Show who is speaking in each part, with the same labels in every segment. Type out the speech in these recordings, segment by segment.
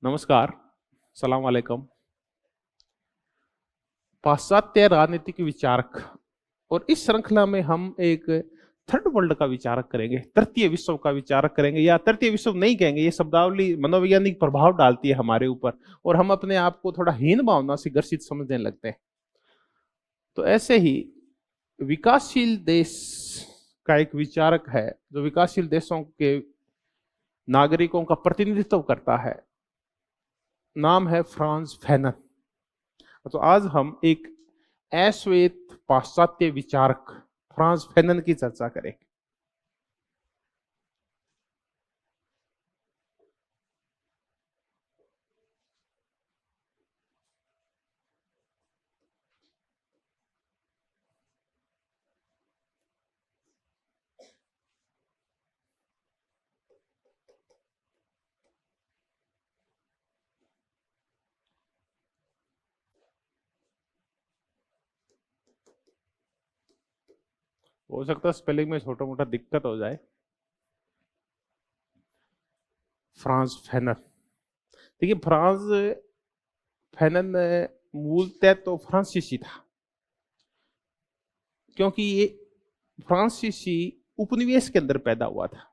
Speaker 1: नमस्कार, सलाम वालेकुम। पाश्चात्य राजनीतिक विचारक और इस श्रृंखला में हम एक थर्ड वर्ल्ड का विचारक करेंगे, तृतीय विश्व का विचारक करेंगे, या तृतीय विश्व नहीं कहेंगे, ये शब्दावली मनोवैज्ञानिक प्रभाव डालती है हमारे ऊपर और हम अपने आप को थोड़ा हीन भावना से ग्रसित समझने लगते हैं। तो ऐसे ही विकासशील देश का एक विचारक है जो विकासशील देशों के नागरिकों का प्रतिनिधित्व करता है, नाम है फ्रांज फैनन। तो आज हम एक अश्वेत पाश्चात्य विचारक फ्रांज फैनन की चर्चा करेंगे। हो सकता है स्पेलिंग में छोटा मोटा दिक्कत हो जाए। फ्रांज फैनन, देखिए फ्रांज फैनन मूलतः तो फ्रांसीसी था, क्योंकि ये फ्रांसीसी उपनिवेश के अंदर पैदा हुआ था।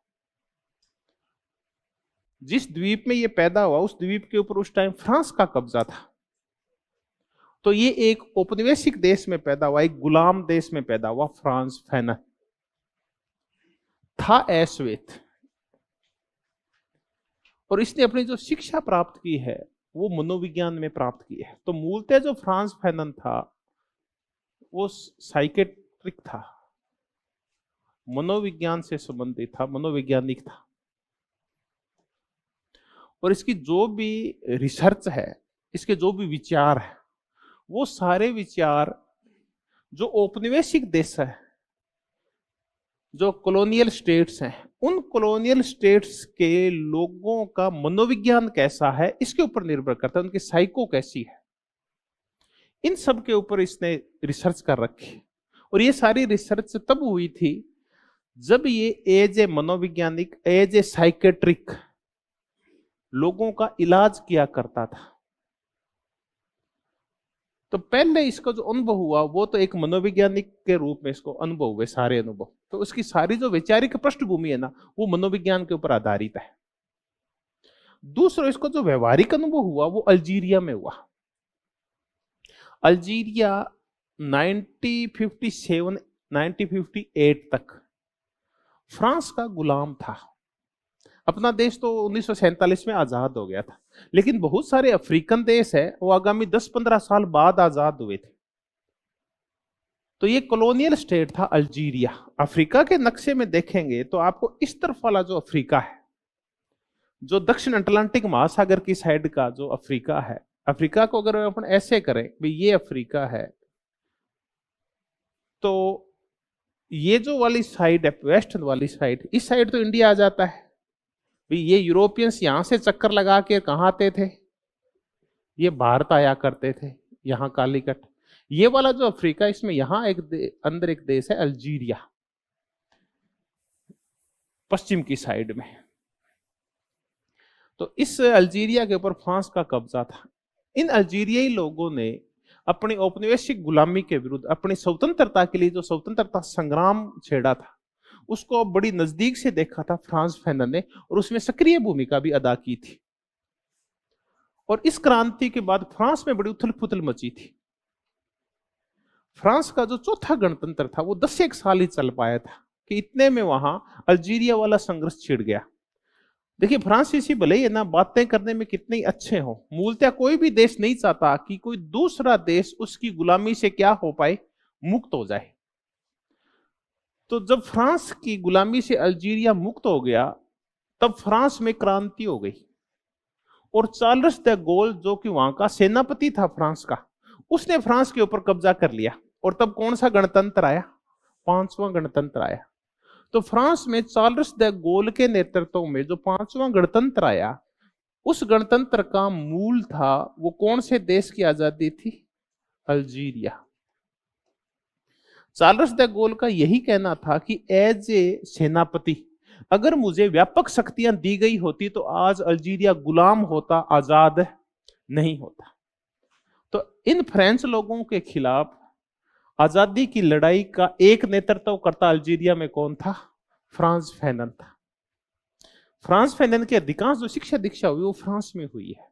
Speaker 1: जिस द्वीप में ये पैदा हुआ उस द्वीप के ऊपर उस टाइम फ्रांस का कब्जा था। तो ये एक औपनिवेशिक देश में पैदा हुआ, एक गुलाम देश में पैदा हुआ। फ्रांज फैनन था अश्वेत और इसने अपनी जो शिक्षा प्राप्त की है वो मनोविज्ञान में प्राप्त की है। तो मूलतः जो फ्रांज फैनन था वो साइकेट्रिक था, मनोविज्ञान से संबंधित था, मनोवैज्ञानिक था। और इसकी जो भी रिसर्च है, इसके जो भी विचार है, वो सारे विचार जो औपनिवेशिक देश है, जो कॉलोनियल स्टेट्स हैं, उन कॉलोनियल स्टेट्स के लोगों का मनोविज्ञान कैसा है इसके ऊपर निर्भर करता है, उनकी साइको कैसी है। इन सब के ऊपर इसने रिसर्च कर रखी। और ये सारी रिसर्च तब हुई थी जब ये एज ए मनोवैज्ञानिक, एज ए साइकेट्रिक लोगों का इलाज किया करता था। तो पहले इसका जो अनुभव हुआ वो तो एक मनोवैज्ञानिक के रूप में इसको अनुभव हुए सारे अनुभव। तो उसकी सारी जो वैचारिक पृष्ठभूमि है ना, वो मनोविज्ञान के ऊपर आधारित है। दूसरा, इसको जो व्यवहारिक अनुभव हुआ वो अल्जीरिया में हुआ। अल्जीरिया 1957 1958 तक फ्रांस का गुलाम था। अपना देश तो 1947 में आजाद हो गया था, लेकिन बहुत सारे अफ्रीकन देश है वो आगामी 10-15 साल बाद आजाद हुए थे। तो ये कॉलोनियल स्टेट था अल्जीरिया। अफ्रीका के नक्शे में देखेंगे तो आपको इस तरफ वाला जो अफ्रीका है, जो दक्षिण अटलांटिक महासागर की साइड का जो अफ्रीका है, अफ्रीका को अगर अपन ऐसे करें भाई ये अफ्रीका है, तो ये जो वाली साइड है, वेस्टर्न वाली साइड, इस साइड तो इंडिया आ जाता है। भाई ये यूरोपियंस यहां से चक्कर लगा के कहां आते थे, ये भारत आया करते थे, यहां कालीकट। ये वाला जो अफ्रीका, इसमें यहां एक अंदर एक देश है अल्जीरिया, पश्चिम की साइड में। तो इस अल्जीरिया के ऊपर फ्रांस का कब्जा था। इन अल्जीरियाई लोगों ने अपनी औपनिवेशिक गुलामी के विरुद्ध, अपनी स्वतंत्रता के लिए जो स्वतंत्रता संग्राम छेड़ा था, उसको बड़ी नजदीक से देखा था फ्रांज फैनन ने, और उसमें सक्रिय भूमिका भी अदा की थी। और इस क्रांति के बाद फ्रांस में बड़ी उथल पुथल मची थी। फ्रांस का जो चौथा गणतंत्र था वो 10 साल ही चल पाया था कि इतने में वहां अल्जीरिया वाला संघर्ष छिड़ गया। देखिए फ्रांसीसी भले ही ना बातें करने में कितने अच्छे हो, मूलतः कोई भी देश नहीं चाहता कि कोई दूसरा देश उसकी गुलामी से क्या हो पाए, मुक्त हो जाए। तो जब फ्रांस की गुलामी से अल्जीरिया मुक्त हो गया तब फ्रांस में क्रांति हो गई। और चार्ल्स द गोल जो कि वहां का सेनापति था फ्रांस का, उसने फ्रांस के ऊपर कब्जा कर लिया। और तब कौन सा गणतंत्र आया? 5वां गणतंत्र आया। तो फ्रांस में चार्ल्स द गोल के नेतृत्व में जो 5वां गणतंत्र आया, उस गणतंत्र का मूल था वो कौन से देश की आजादी थी? अल्जीरिया। चार्ल्स द गोल का यही कहना था कि एज ए सेनापति अगर मुझे व्यापक शक्तियां दी गई होती तो आज अल्जीरिया गुलाम होता, आजाद नहीं होता। तो इन फ्रेंच लोगों के खिलाफ आजादी की लड़ाई का एक नेतृत्व करता अल्जीरिया में कौन था? फ्रांस फैनन था। फ्रांस फैनन की अधिकांश जो शिक्षा दीक्षा हुई वो फ्रांस में हुई है,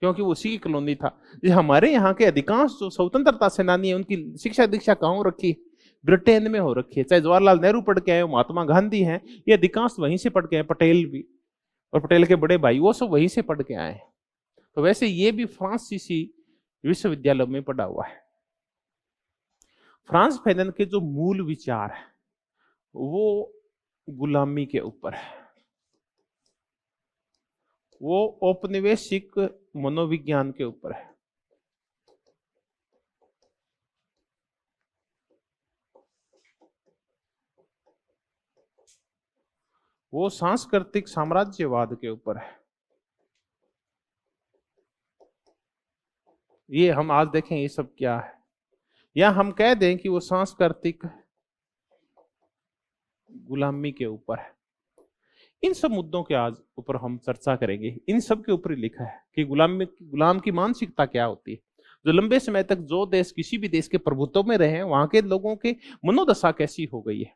Speaker 1: क्योंकि वो उसी की कॉलोनी था। हमारे यहाँ के अधिकांश जो स्वतंत्रता सेनानी है उनकी शिक्षा दीक्षा कहाँ रखी? ब्रिटेन में हो रखी है। चाहे जवाहरलाल नेहरू पढ़ के आए, महात्मा गांधी हैं, ये अधिकांश वहीं से पढ़ के आए, पटेल भी, और पटेल के बड़े भाई वो सब वहीं से पढ़ के आए। तो वैसे ये भी फ्रांसीसी विश्वविद्यालय में पढ़ा हुआ है। फ्रांस फैनन के जो मूल विचार है वो गुलामी के ऊपर है, वो औपनिवेशिक मनोविज्ञान के ऊपर है। वो सांस्कृतिक साम्राज्यवाद के ऊपर है। ये हम आज देखें ये सब क्या है, या हम कह दें कि वो सांस्कृतिक गुलामी के ऊपर है। इन सब मुद्दों के आज ऊपर हम चर्चा करेंगे। इन सब के ऊपर लिखा है कि गुलाम की मानसिकता क्या होती है, जो लंबे समय तक जो देश किसी भी देश के प्रभुत्व में रहे वहां के लोगों के मनोदशा कैसी हो गई है,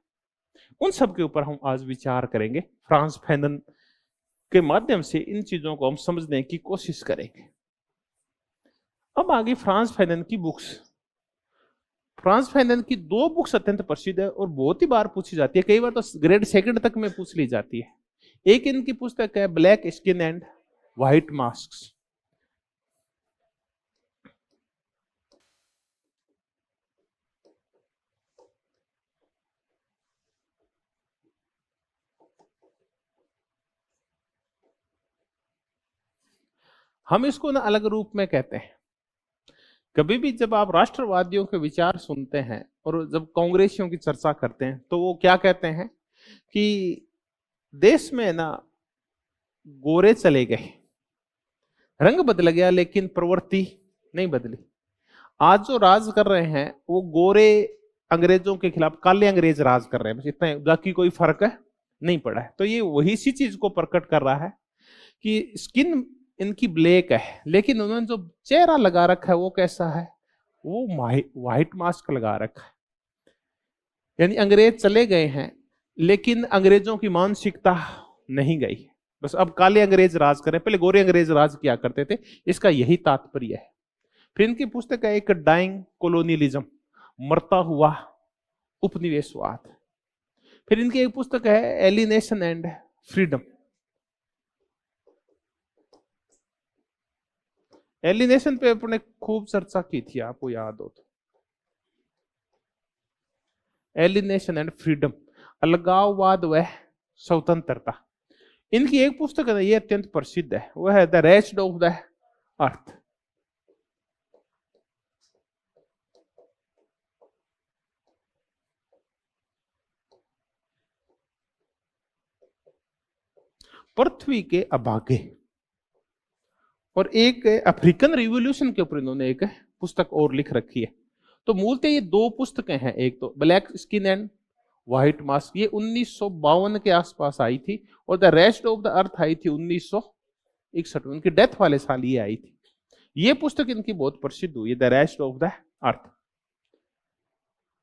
Speaker 1: उन सब के ऊपर हम आज विचार करेंगे। फ्रांस फैनन के माध्यम से इन चीजों को हम समझने की कोशिश करेंगे। अब आगे फ्रांस फैनन की बुक्स। फ्रांस फैनन की दो बुक्स अत्यंत प्रसिद्ध है और बहुत ही बार पूछी जाती है, कई बार तो ग्रेड सेकंड तक में पूछ ली जाती है। एक इनकी पुस्तक है black skin and white mask. हम इसको ना अलग रूप में कहते हैं। कभी भी जब आप राष्ट्रवादियों के विचार सुनते हैं और जब कांग्रेसियों की चर्चा करते हैं तो वो क्या कहते हैं कि देश में ना गोरे चले गए, रंग बदल गया लेकिन प्रवृत्ति नहीं बदली। आज जो राज कर रहे हैं वो गोरे अंग्रेजों के खिलाफ काले अंग्रेज राज कर रहे हैं, बस इतना, बाकी कोई फर्क नहीं पड़ा है। तो ये वही सी चीज को प्रकट कर रहा है कि स्किन इनकी ब्लैक है लेकिन उन्होंने जो चेहरा लगा रखा है वो कैसा है? वो व्हाइट मास्क लगा रखा है। यानी अंग्रेज चले गए हैं लेकिन अंग्रेजों की मानसिकता नहीं गई। बस अब काले अंग्रेज राज करें, पहले गोरे अंग्रेज राज किया करते थे, इसका यही तात्पर्य है। फिर इनकी पुस्तक है एक डाइंग कोलोनियलिज्म, मरता हुआ उपनिवेशवाद। फिर इनकी एक पुस्तक है एलिनेशन एंड फ्रीडम। एलिनेशन पे अपने खूब चर्चा की थी, आपको याद हो तो। एलिनेशन एंड फ्रीडम, अलगाववाद व स्वतंत्रता। इनकी एक पुस्तक है, ये अत्यंत प्रसिद्ध है, वह है the rest of the earth. पृथ्वी के अभागे। और एक अफ्रीकन रिवॉल्यूशन के ऊपर इन्होंने एक पुस्तक और लिख रखी है। तो मूलतः ये दो पुस्तकें हैं, एक तो black skin and white mask, ये 1952 के आसपास आई थी, और the rest of the earth आई थी 1961, उनकी डेथ वाले साल ये आई थी। ये पुस्तक इनकी बहुत प्रसिद्ध हुई, द रेस्ट ऑफ द अर्थ।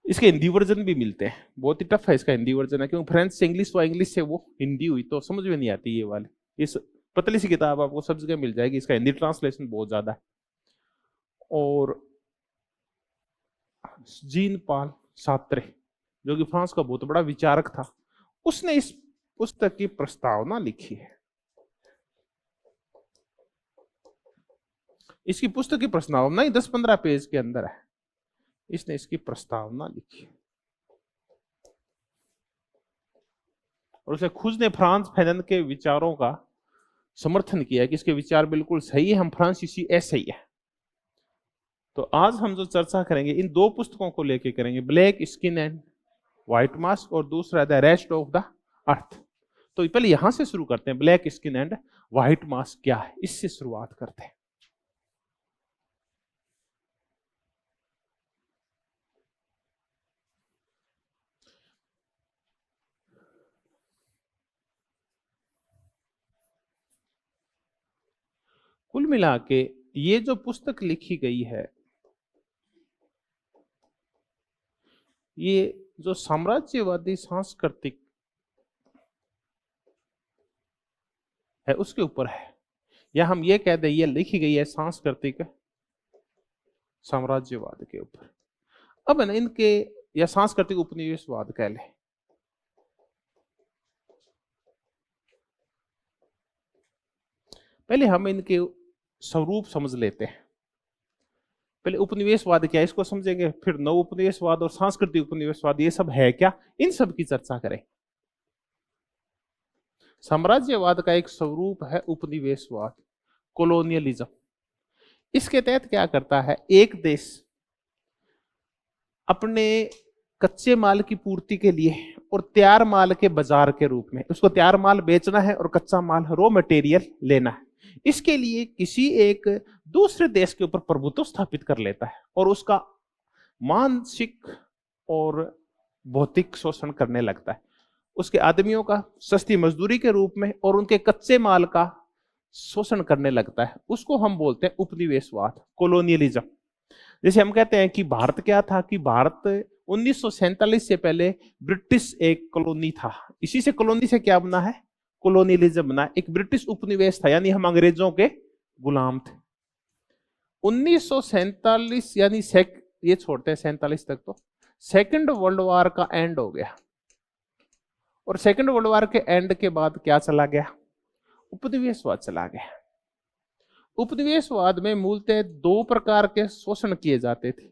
Speaker 1: इसके हिंदी वर्जन भी मिलते हैं, बहुत ही टफ है इसका हिंदी वर्जन है, क्योंकि फ्रेंच से इंग्लिश व इंग्लिश से वो हिंदी हुई तो समझ में नहीं आती ये वाली। इस पतली सी किताब आपको सब जगह मिल जाएगी, इसका हिंदी ट्रांसलेशन बहुत ज्यादा है। और जीन पाल सात्रे, जो कि फ्रांस का बहुत बड़ा विचारक था, उसने इस पुस्तक की प्रस्तावना लिखी है। इसकी पुस्तक की प्रस्तावना ही 10-15 पेज के अंदर है, इसने इसकी प्रस्तावना लिखी और उसे खुद ने फ्रांस फैनन के विचारों का समर्थन किया कि इसके विचार बिल्कुल सही है, हम फ्रांसीसी ऐसे ही है। तो आज हम जो चर्चा करेंगे इन दो पुस्तकों को लेके करेंगे, black skin and white mask और दूसरा द रेस्ट ऑफ द अर्थ। तो पहले यहां से शुरू करते हैं, black skin and white mask क्या है, इससे शुरुआत करते हैं। कुल मिला के ये जो पुस्तक लिखी गई है, ये जो साम्राज्यवादी सांस्कृतिक है उसके ऊपर है, या हम ये कह दें ये लिखी गई है सांस्कृतिक साम्राज्यवाद के ऊपर। अब है ना इनके, या सांस्कृतिक उपनिवेशवाद कह ले। पहले हम इनके स्वरूप समझ लेते हैं। पहले उपनिवेशवाद क्या है इसको समझेंगे, फिर नव उपनिवेशवाद और सांस्कृतिक उपनिवेशवाद ये सब है क्या, इन सब की चर्चा करें। साम्राज्यवाद का एक स्वरूप है उपनिवेशवाद, कोलोनियलिज्म। इसके तहत क्या करता है, एक देश अपने कच्चे माल की पूर्ति के लिए और तैयार माल के बाजार के रूप में, उसको तैयार माल बेचना है और कच्चा माल रॉ मटेरियल लेना है, इसके लिए किसी एक दूसरे देश के ऊपर प्रभुत्व स्थापित कर लेता है और उसका मानसिक और भौतिक शोषण करने लगता है। उसके आदमियों का सस्ती मजदूरी के रूप में और उनके कच्चे माल का शोषण करने लगता है। उसको हम बोलते हैं उपनिवेशवाद, कोलोनियलिज्म। जैसे हम कहते हैं कि भारत क्या था, कि भारत 1947 से पहले ब्रिटिश एक कॉलोनी था। इसी से कॉलोनी से क्या बना है, कोलोनियलिज्म बना। एक ब्रिटिश उपनिवेश था, यानी हम अंग्रेजों के गुलाम थे। 1947 यानी ये छोड़ते हैं 47 तक, तो सेकंड वर्ल्ड वॉर का एंड हो गया। और सेकंड वर्ल्ड वॉर के एंड के बाद क्या चला गया, उपनिवेशवाद चला गया। उपनिवेशवाद में मूलतः दो प्रकार के शोषण किए जाते थे।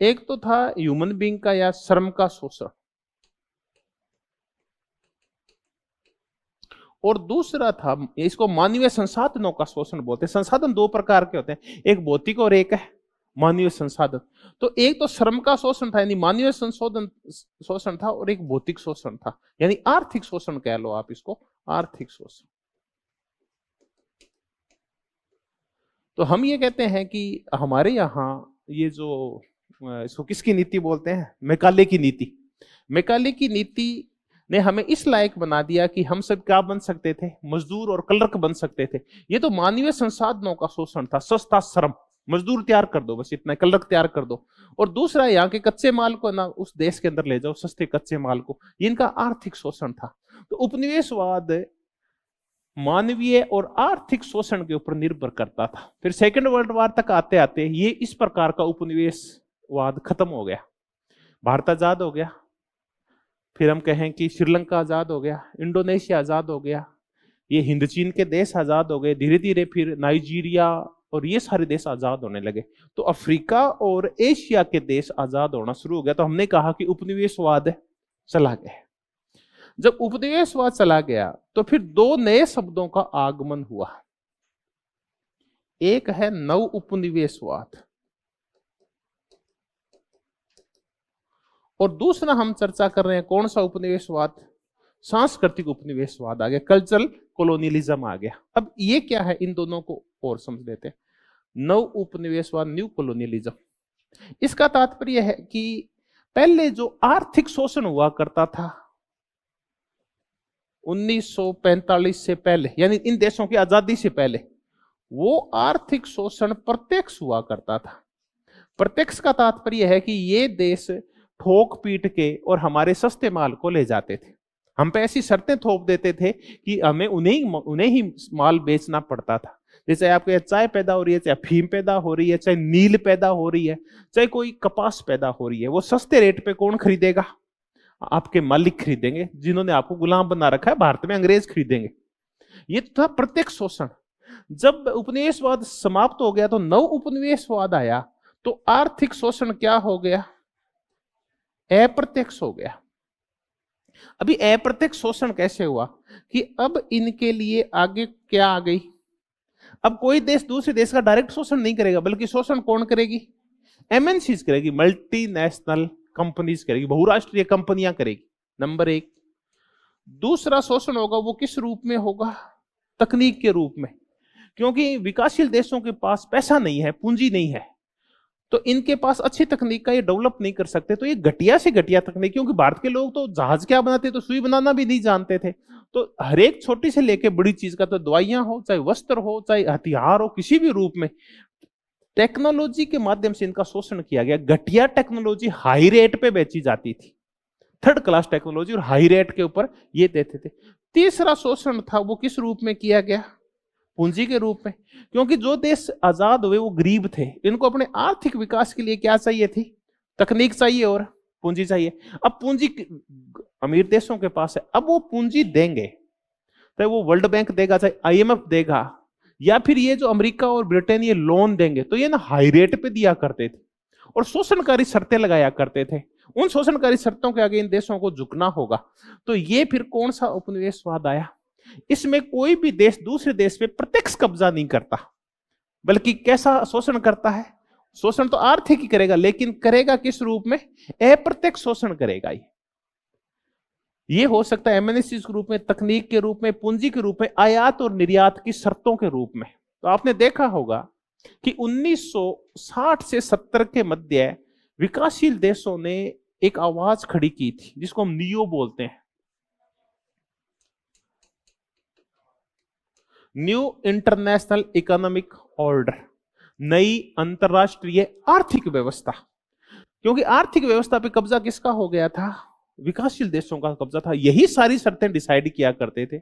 Speaker 1: एक तो था ह्यूमन बीइंग का या श्रम का शोषण, और दूसरा था, इसको मानवीय संसाधनों का शोषण बोलते हैं। संसाधन दो प्रकार के होते हैं, एक भौतिक और एक है मानवीय संसाधन। तो एक तो श्रम का शोषण था यानी मानवीय संशोधन शोषण था, और एक भौतिक शोषण था यानी आर्थिक शोषण कह लो आप इसको, आर्थिक शोषण। तो हम ये कहते हैं कि हमारे यहाँ ये जो इसको किसकी नीति बोलते हैं, मैकाले की नीति। मैकाले की नीति ने हमें इस लायक बना दिया कि हम सब क्या बन सकते थे, मजदूर और क्लर्क बन सकते थे। ये तो मानवीय संसाधनों का शोषण था, सस्ता श्रम, मजदूर तैयार कर दो बस इतना, क्लर्क तैयार कर दो। और दूसरा यहाँ के कच्चे माल को ना उस देश के अंदर ले जाओ, सस्ते कच्चे माल को, ये इनका आर्थिक शोषण था। तो उपनिवेशवाद मानवीय और आर्थिक शोषण के ऊपर निर्भर करता था। फिर सेकेंड वर्ल्ड वॉर तक आते आते ये इस प्रकार का उपनिवेशवाद खत्म हो गया। भारत आजाद हो गया, फिर हम कहें कि श्रीलंका आजाद हो गया, इंडोनेशिया आजाद हो गया, ये हिंद चीन के देश आजाद हो गए। धीरे धीरे फिर नाइजीरिया और ये सारे देश आजाद होने लगे। तो अफ्रीका और एशिया के देश आजाद होना शुरू हो गया। तो हमने कहा कि उपनिवेशवाद चला गया। जब उपनिवेशवाद चला गया तो फिर दो नए शब्दों का आगमन हुआ। एक है नव उपनिवेशवाद और दूसरा हम चर्चा कर रहे हैं कौन सा उपनिवेशवाद, सांस्कृतिक उपनिवेशवाद आ गया, कल्चरल कोलोनियलिज्म आ गया। अब ये क्या है, इन दोनों को और समझ लेते हैं। नव उपनिवेशवाद, न्यू कोलोनियलिज्म, इसका तात्पर्य है कि पहले जो आर्थिक शोषण हुआ करता था 1945 से पहले, यानी इन देशों की आजादी से पहले, वो आर्थिक शोषण प्रत्यक्ष हुआ करता था। प्रत्यक्ष का तात्पर्य है कि ये देश ठोक पीट के और हमारे सस्ते माल को ले जाते थे। हम पे ऐसी शर्तें थोप देते थे कि हमें उन्हें ही माल बेचना पड़ता था। जैसे आपके चाय पैदा हो रही है, चाहे अफीम पैदा हो रही है, चाहे नील पैदा हो रही है, चाहे कोई कपास पैदा हो रही है, वो सस्ते रेट पे कौन खरीदेगा, आपके मालिक खरीदेंगे, जिन्होंने आपको गुलाम बना रखा है। भारत में अंग्रेज खरीदेंगे। ये था प्रत्यक्ष शोषण। जब उपनिवेशवाद समाप्त हो गया तो नव उपनिवेशवाद आया, तो आर्थिक शोषण क्या हो गया, अप्रत्यक्ष हो गया। अभी अप्रत्यक्ष शोषण कैसे हुआ कि अब इनके लिए आगे क्या आ गई, अब कोई देश दूसरे देश का डायरेक्ट शोषण नहीं करेगा, बल्कि शोषण कौन करेगी, एमएनसीज करेगी, मल्टीनेशनल कंपनीज करेगी, बहुराष्ट्रीय कंपनियां करेगी, नंबर एक। दूसरा शोषण होगा वो किस रूप में होगा, तकनीक के रूप में, क्योंकि विकासशील देशों के पास पैसा नहीं है, पूंजी नहीं है, तो इनके पास अच्छी तकनीक का ये डेवलप नहीं कर सकते, तो ये घटिया से घटिया तकनीक, क्योंकि भारत के लोग तो जहाज क्या बनाते तो सुई बनाना भी नहीं जानते थे। तो हर एक छोटी से लेके बड़ी चीज का, तो दवाइयां हो, चाहे वस्त्र हो, चाहे हथियार हो, किसी भी रूप में टेक्नोलॉजी के माध्यम से इनका शोषण किया गया। घटिया टेक्नोलॉजी हाई रेट पे बेची जाती थी, थर्ड क्लास टेक्नोलॉजी, और हाई रेट के ऊपर ये देते थे। तीसरा शोषण था वो किस रूप में किया गया? पूंजी के रूप में। क्योंकि जो देश आजाद हुए वो गरीब थे, इनको अपने आर्थिक विकास के लिए क्या चाहिए थी? तकनीक चाहिए और पूंजी चाहिए। अब पूंजी अमीर देशों के पास है, अब वो पूंजी देंगे, चाहे वो वर्ल्ड बैंक देगा, चाहे आईएमएफ देगा, या फिर ये जो अमेरिका और ब्रिटेन ये लोन देंगे, तो ये ना हाई रेट पे दिया करते थे और शोषणकारी शर्तें लगाया करते थे। उन शोषणकारी शर्तों के आगे इन देशों को झुकना होगा। तो ये फिर कौन सा उपनिवेशवाद आया? इसमें कोई भी देश दूसरे देश पे प्रत्यक्ष कब्जा नहीं करता, बल्कि कैसा शोषण करता है? शोषण तो आर्थिक ही करेगा, लेकिन करेगा किस रूप में? अप्रत्यक्ष शोषण करेगा। ये हो सकता है एमएनसी के रूप में, तकनीक के रूप में, पूंजी के रूप में, आयात और निर्यात की शर्तों के रूप में। तो आपने देखा होगा कि 1960 से 70 के मध्य विकासशील देशों ने एक आवाज खड़ी की थी जिसको हम नियो बोलते हैं, न्यू इंटरनेशनल इकोनॉमिक ऑर्डर, नई अंतरराष्ट्रीय आर्थिक व्यवस्था। क्योंकि आर्थिक व्यवस्था पे कब्जा किसका हो गया था? विकासशील देशों का कब्जा था। यही सारी शर्तें डिसाइड किया करते थे।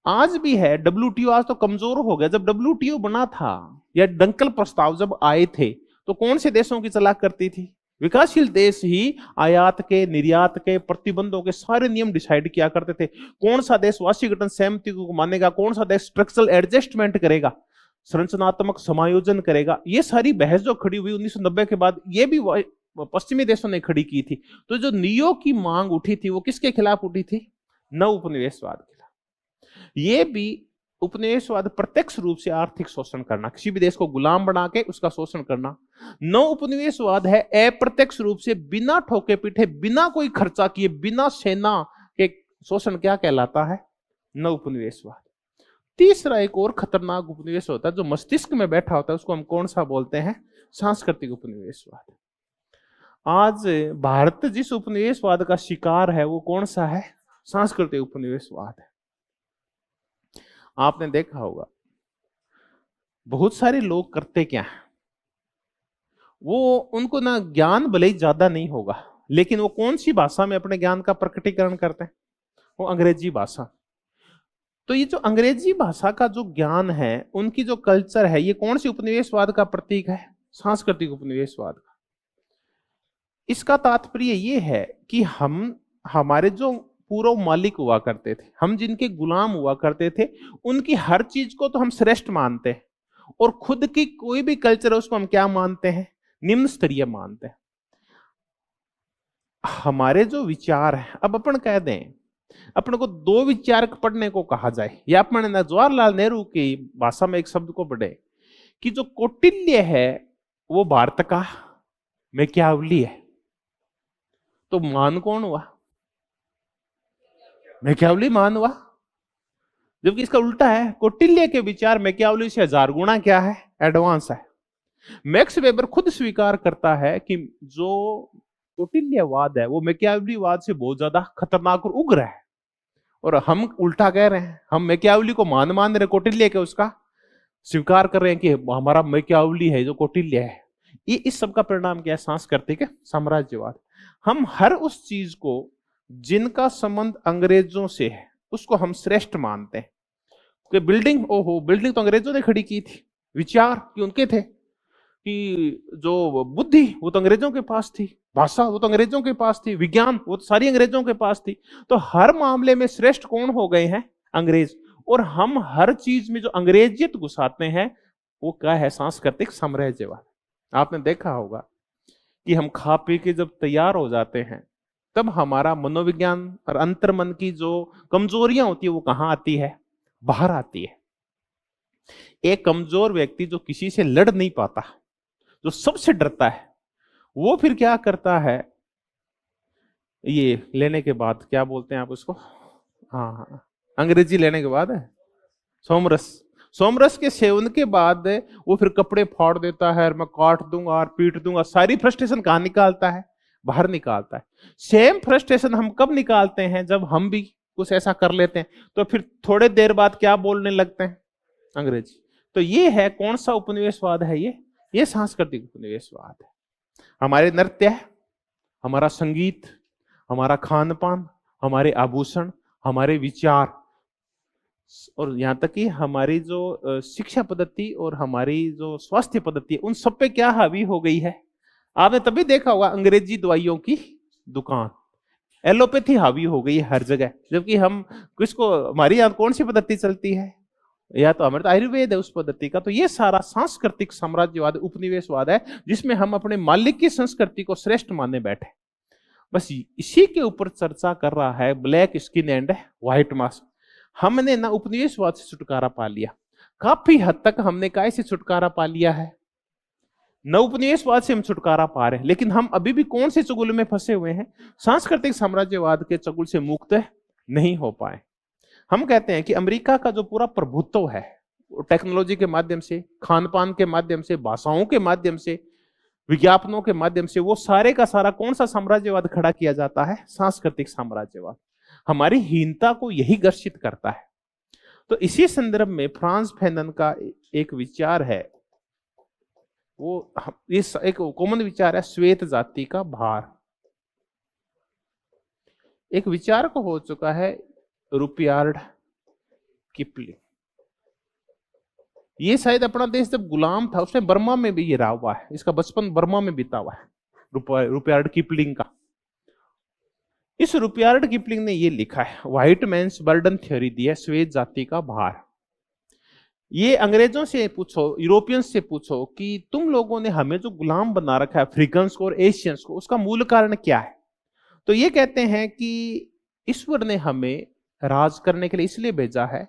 Speaker 1: आज भी है डब्ल्यूटीओ, आज तो कमजोर हो गया। जब डब्ल्यूटीओ बना था या डंकल प्रस्ताव जब आए थे, तो कौन से देशों की चला करती थी? विकासशील देश ही आयात के, निर्यात के, प्रतिबंधों के सारे नियम डिसाइड किया करते थे। कौन सा देश वाशिंगटन सहमति को मानेगा, कौन सा देश स्ट्रक्चरल एडजस्टमेंट करेगा, संरचनात्मक समायोजन करेगा। ये सारी बहस जो खड़ी हुई 1990 के बाद, ये भी पश्चिमी देशों ने खड़ी की थी। तो जो नियो की मांग उठी थी वो किसके खिलाफ उठी थी? नव उपनिवेशवाद के खिलाफ। ये भी उपनिवेशवाद प्रत्यक्ष रूप से आर्थिक शोषण करना, किसी भी देश को गुलाम बना के उसका शोषण करना। नव उपनिवेशवाद है अप्रत्यक्ष रूप से, बिना ठोके पीटे, बिना कोई खर्चा किए, बिना सेना के शोषण क्या कहलाता है? नव उपनिवेशवाद। तीसरा एक और खतरनाक उपनिवेश होता है जो मस्तिष्क में बैठा होता है, उसको हम कौन सा बोलते हैं? सांस्कृतिक उपनिवेशवाद। आज भारत जिस उपनिवेशवाद का शिकार है वो कौन सा है? सांस्कृतिक उपनिवेशवाद है। आपने देखा होगा बहुत सारे लोग करते क्या है, वो उनको ना ज्ञान भले ही ज्यादा नहीं होगा, लेकिन वो कौन सी भाषा में अपने ज्ञान का प्रकटीकरण करते हैं? वो अंग्रेजी भाषा। तो ये जो अंग्रेजी भाषा का जो ज्ञान है, उनकी जो कल्चर है, ये कौन सी उपनिवेशवाद का प्रतीक है? सांस्कृतिक उपनिवेशवाद का। इसका तात्पर्य ये है कि हमारे जो पूर्व मालिक हुआ करते थे, हम जिनके गुलाम हुआ करते थे, उनकी हर चीज को तो हम श्रेष्ठ मानते हैं, और खुद की कोई भी कल्चर है उसको हम क्या मानते हैं? निम्न स्तरीय मानते हैं। हमारे जो विचार है, अब अपन कह दें अपन को दो विचारक पढ़ने को कहा जाए, या अपन जवाहरलाल नेहरू की भाषा में एक शब्द को पढ़े कि जो कौटिल्य है वो भारत का मैकियावली है, तो मान कौन हुआ? मैकियावली मान हुआ। जबकि इसका उल्टा है, कौटिल्य के विचार मैकियावली से 1000 गुना क्या है? एडवांस है। मैक्स वेबर खुद स्वीकार करता है कि जो कौटिल्यवाद है वो मैकियावलीवाद से बहुत ज्यादा खतरनाक और उग्र है, और हम उल्टा कह रहे हैं। हम मैकियावली को मान रहे, कौटिल्य के उसका स्वीकार कर रहे हैं कि हमारा मैकियावली है जो कौटिल्य है। ये इस सब का परिणाम क्या है? सांस्कृतिक साम्राज्यवाद। हम हर उस चीज को जिनका संबंध अंग्रेजों से है उसको हम श्रेष्ठ मानते हैं। कि बिल्डिंग, ओहो बिल्डिंग तो अंग्रेजों ने खड़ी की थी, विचार कि उनके थे, कि जो बुद्धि वो तो अंग्रेजों के पास थी, भाषा वो तो अंग्रेजों के पास थी, विज्ञान वो तो सारी अंग्रेजों के पास थी। तो हर मामले में श्रेष्ठ कौन हो गए हैं? अंग्रेज। और हम हर चीज में जो अंग्रेजियत घुसाते हैं वो क्या है? सांस्कृतिक साम्राज्यवाद। आपने देखा होगा कि हम खा पी के जब तैयार हो जाते हैं, तब हमारा मनोविज्ञान और अंतर्मन की जो कमजोरियां होती है वो कहां आती है? बाहर आती है। एक कमजोर व्यक्ति जो किसी से लड़ नहीं पाता, जो सबसे डरता है, वो फिर क्या करता है? ये लेने के बाद क्या बोलते हैं आप उसको? हाँ, अंग्रेजी लेने के बाद है सोमरस। सोमरस के सेवन के बाद वो फिर कपड़े फाड़ देता है, मैं काट दूंगा और पीट दूंगा, सारी फ्रस्ट्रेशन कहाँ निकालता है? बाहर निकालता है। सेम फ्रस्ट्रेशन हम कब निकालते हैं? जब हम भी कुछ ऐसा कर लेते हैं, तो फिर थोड़े देर बाद क्या बोलने लगते हैं? अंग्रेजी। तो ये है कौन सा उपनिवेशवाद है? ये सांस्कृतिक उपनिवेशवाद है। हमारे नृत्य, हमारा संगीत, हमारा खान पान, हमारे आभूषण, हमारे विचार, और यहां तक कि हमारी जो शिक्षा पद्धति और हमारी जो स्वास्थ्य पद्धति है, उन सब पे क्या हावी हो गई है? आपने तभी देखा होगा अंग्रेजी दवाइयों की दुकान, एलोपैथी हावी हो गई है हर जगह। जबकि हम किसको, हमारी यहां कौन सी पद्धति चलती है? या तो हमारे तो आयुर्वेद है उस पद्धति का। तो ये सारा सांस्कृतिक साम्राज्यवाद, उपनिवेशवाद है, जिसमें हम अपने मालिक की संस्कृति को श्रेष्ठ मानने बैठे। बस इसी के ऊपर चर्चा कर रहा है black skin and white mask. हमने ना उपनिवेशवाद से छुटकारा पा लिया, काफी हद तक हमने काय से छुटकारा पा लिया है? न उपनिवेशवाद से हम छुटकारा पा रहे हैं, लेकिन हम अभी भी कौन से चुगल में फंसे हुए हैं? सांस्कृतिक साम्राज्यवाद के चुगल से मुक्त नहीं हो पाए। हम कहते हैं कि अमेरिका का जो पूरा प्रभुत्व है, टेक्नोलॉजी के माध्यम से, खान पान के माध्यम से, भाषाओं के माध्यम से, विज्ञापनों के माध्यम से, वो सारे का सारा कौन सा साम्राज्यवाद खड़ा किया जाता है? सांस्कृतिक साम्राज्यवाद। हमारी हीनता को यही घर्षित करता है। तो इसी संदर्भ में फ्रांस फैनन का एक विचार है, वो इस एक कॉमन विचार है, श्वेत जाति का भार। एक विचार को हो चुका है रुपयार्ड किपलिंग। ये शायद अपना देश जब गुलाम था, उसने बर्मा में भी ये रहा हुआ है, इसका बचपन बर्मा में बीता हुआ है, रुपयार्ड किपलिंग का। इस रुपयार्ड किपलिंग ने ये लिखा है, व्हाइट मैन्स बर्डन थ्योरी दी है, श्वेत जाति का भार। ये अंग्रेजों से पूछो, यूरोपियंस से पूछो कि तुम लोगों ने हमें जो गुलाम बना रखा है, अफ्रीकन्स को और एशियंस को, उसका मूल कारण क्या है? तो ये कहते हैं कि ईश्वर ने हमें राज करने के लिए इसलिए भेजा है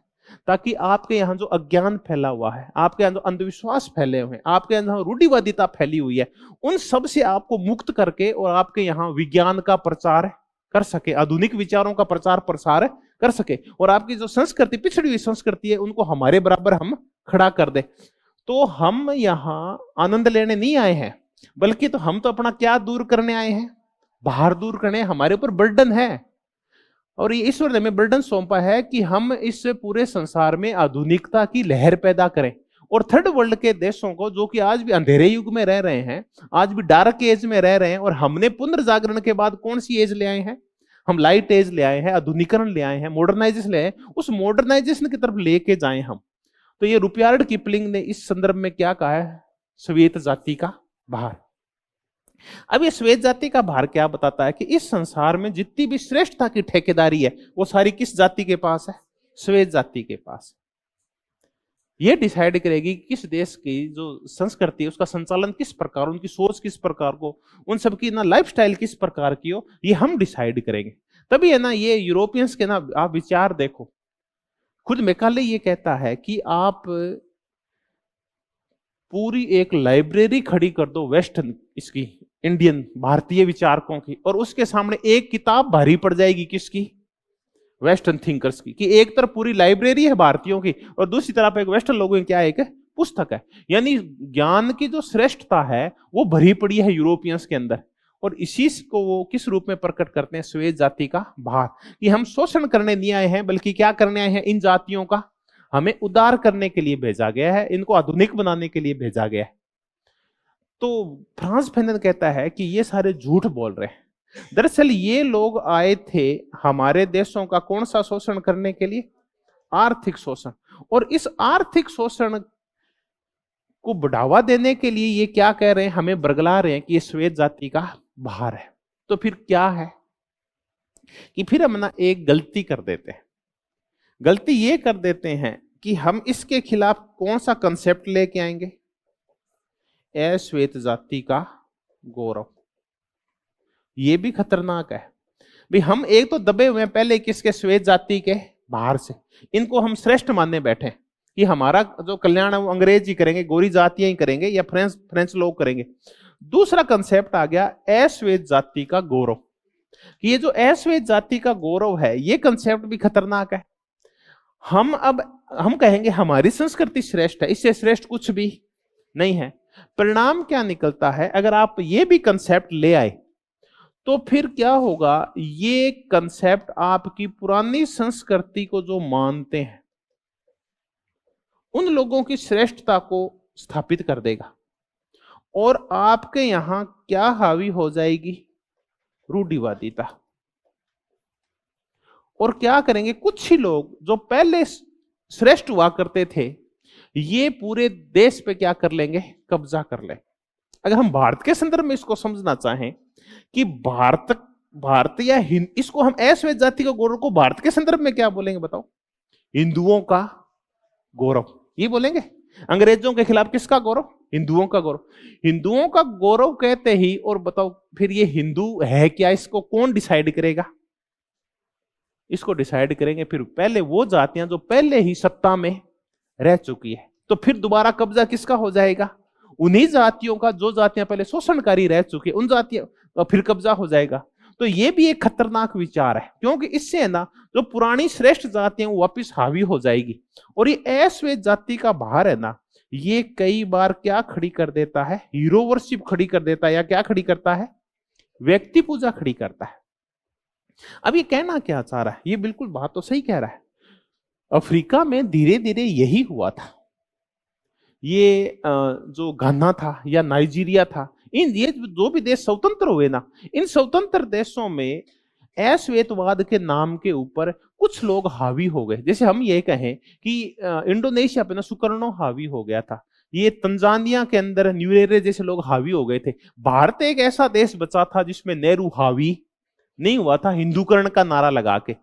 Speaker 1: ताकि आपके यहाँ जो अज्ञान फैला हुआ है, आपके यहाँ जो अंधविश्वास फैले हुए हैं, आपके यहाँ रूढ़िवादिता फैली हुई है, उन सब से आपको मुक्त करके और आपके यहाँ विज्ञान का प्रचार कर सके, आधुनिक विचारों का प्रचार प्रसार कर सके, और आपकी जो संस्कृति, पिछड़ी हुई संस्कृति है, उनको हमारे बराबर हम खड़ा कर दे। तो हम यहाँ आनंद लेने नहीं आए हैं, बल्कि तो हम तो अपना क्या दूर करने आए हैं? बाहर दूर करने। हमारे ऊपर बर्डन है, और ये ईश्वर ने हमें बर्डन सौंपा है कि हम इस पूरे संसार में आधुनिकता की लहर पैदा करें, और थर्ड वर्ल्ड के देशों को, जो कि आज भी अंधेरे युग में रह रहे हैं, आज भी डार्क एज में रह रहे हैं, और हमने पुनर्जागरण के बाद कौन सी एज ले आए हैं? हम लाइट एज ले आए हैं, आधुनिकरण ले आए हैं, मॉडर्नाइजेशन ले आए हैं। उस मॉडर्नाइजेशन की तरफ लेके जाएं हम। तो ये रुपयार्ड किपलिंग ने इस संदर्भ में क्या कहा है? श्वेत जाति का भार। अब ये श्वेत जाति का भार क्या बताता है कि इस संसार में जितनी भी श्रेष्ठता की ठेकेदारी है, वो सारी किस जाति के पास है? श्वेत जाति के पास। ये डिसाइड करेगी किस देश की जो संस्कृति है, उसका संचालन किस प्रकार, उनकी सोच किस प्रकार को, उन सबकी ना लाइफस्टाइल किस प्रकार की हो, ये हम डिसाइड करेंगे। तभी है ना, ये यूरोपियंस के ना आप विचार देखो, खुद मैकाले ये कहता है कि आप पूरी एक लाइब्रेरी खड़ी कर दो वेस्टर्न, इसकी इंडियन भारतीय विचारकों की, और उसके सामने एक किताब भारी पड़ जाएगी किसकी? वेस्टर्न थिंकर्स की। कि एक तरफ पूरी लाइब्रेरी है भारतीयों की, और दूसरी तरफ एक वेस्टर्न लोगों की क्या है? एक पुस्तक है। यानी ज्ञान की जो श्रेष्ठता है वो भरी पड़ी है यूरोपियंस के अंदर, और इसी को वो किस रूप में प्रकट करते हैं? श्वेत जाति का भार। कि हम शोषण करने नहीं आए हैं, बल्कि क्या करने आए हैं? इन जातियों का हमें उदार करने के लिए भेजा गया है, इनको आधुनिक बनाने के लिए भेजा गया है। तो फ्रांस फैनन कहता है कि ये सारे झूठ बोल रहे हैं। दरअसल ये लोग आए थे हमारे देशों का कौन सा शोषण करने के लिए? आर्थिक शोषण। और इस आर्थिक शोषण को बढ़ावा देने के लिए ये क्या कह रहे हैं? हमें बरगला रहे हैं कि ये श्वेत जाति का भार है। तो फिर क्या है कि फिर हम ना एक गलती कर देते हैं। गलती ये कर देते हैं कि हम इसके खिलाफ कौन सा कंसेप्ट लेके आएंगे? श्वेत जाति का गौरव। ये भी खतरनाक है भाई। हम एक तो दबे हुए हैं पहले किसके? श्वेत जाति के बाहर से। इनको हम श्रेष्ठ मानने बैठे कि हमारा जो कल्याण है वो अंग्रेज ही करेंगे, गोरी जातियां ही करेंगे, या फ्रेंच लोग करेंगे। दूसरा कंसेप्ट आ गया अश्वेत जाति का गौरव। कि ये जो अश्वेत जाति का गौरव है, ये कंसेप्ट भी खतरनाक है। हम कहेंगे हमारी संस्कृति श्रेष्ठ है, इससे श्रेष्ठ कुछ भी नहीं है। परिणाम क्या निकलता है, अगर आप ये भी कंसेप्ट ले आए तो फिर क्या होगा, ये कंसेप्ट आपकी पुरानी संस्कृति को जो मानते हैं उन लोगों की श्रेष्ठता को स्थापित कर देगा, और आपके यहां क्या हावी हो जाएगी, रूढ़िवादिता। और क्या करेंगे कुछ ही लोग जो पहले श्रेष्ठ हुआ करते थे, ये पूरे देश पे क्या कर लेंगे, कब्जा कर ले। अगर हम भारत के संदर्भ में इसको समझना चाहें कि भारत या इसको हम ऐश्वेत जाति का गौरव को भारत के संदर्भ में क्या बोलेंगे बताओ, हिंदुओं का गौरव ये बोलेंगे। अंग्रेजों के खिलाफ किसका गौरव, हिंदुओं का गौरव। हिंदुओं का गौरव कहते ही, और बताओ फिर ये हिंदू है क्या, इसको कौन डिसाइड करेगा, इसको डिसाइड करेंगे फिर पहले वो जातियां जो पहले ही सत्ता में रह चुकी है। तो फिर दोबारा कब्जा किसका हो जाएगा, उन्हीं जातियों का जो जातियां पहले शोषणकारी रह चुकी है, उन जातियों का फिर कब्जा हो जाएगा। तो ये भी एक खतरनाक विचार है, क्योंकि इससे है ना जो पुरानी श्रेष्ठ जातियां वापिस हावी हो जाएगी। और ये अश्वेत जाति का भार है ना, ये कई बार क्या खड़ी कर देता है, हीरो वर्शिप खड़ी कर देता है, या क्या खड़ी करता है, व्यक्ति पूजा खड़ी करता है। अब ये कहना क्या चाह रहा है, ये बिल्कुल बात तो सही कह रहा है। अफ्रीका में धीरे धीरे यही हुआ था। ये जो घाना था या नाइजीरिया था, ये जो भी देश स्वतंत्र हुए ना, इन स्वतंत्र देशों में अश्वेतवाद के नाम के ऊपर कुछ लोग हावी हो गए। जैसे हम ये कहें कि इंडोनेशिया पे ना सुकर्णो हावी हो गया था, ये तंजानिया के अंदर न्यूरेरे जैसे लोग हावी हो गए थे। भारत एक ऐसा देश बचा था जिसमें नेहरू हावी नहीं हुआ था हिंदूकरण का नारा लगा के।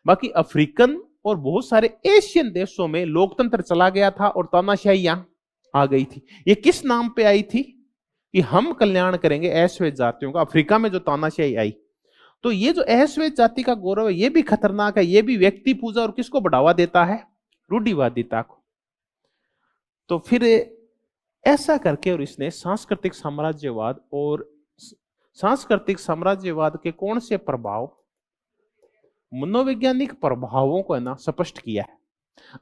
Speaker 1: बाकी अफ्रीकन और बहुत सारे एशियन देशों में लोकतंत्र चला गया था और तानाशाही आ गई थी। ये किस नाम पे आई थी कि हम कल्याण करेंगे अश्वेत जातियों का। अफ्रीका में जो तानाशाही आई, तो ये जो अश्वेत जाति का गौरव है ये भी खतरनाक है, ये भी व्यक्ति पूजा और किसको बढ़ावा देता है, रूढ़िवादिता को। तो फिर ऐसा करके और इसने सांस्कृतिक साम्राज्यवाद और सांस्कृतिक साम्राज्यवाद के कौन से प्रभाव, मनोवैज्ञानिक प्रभावों को है ना स्पष्ट किया है।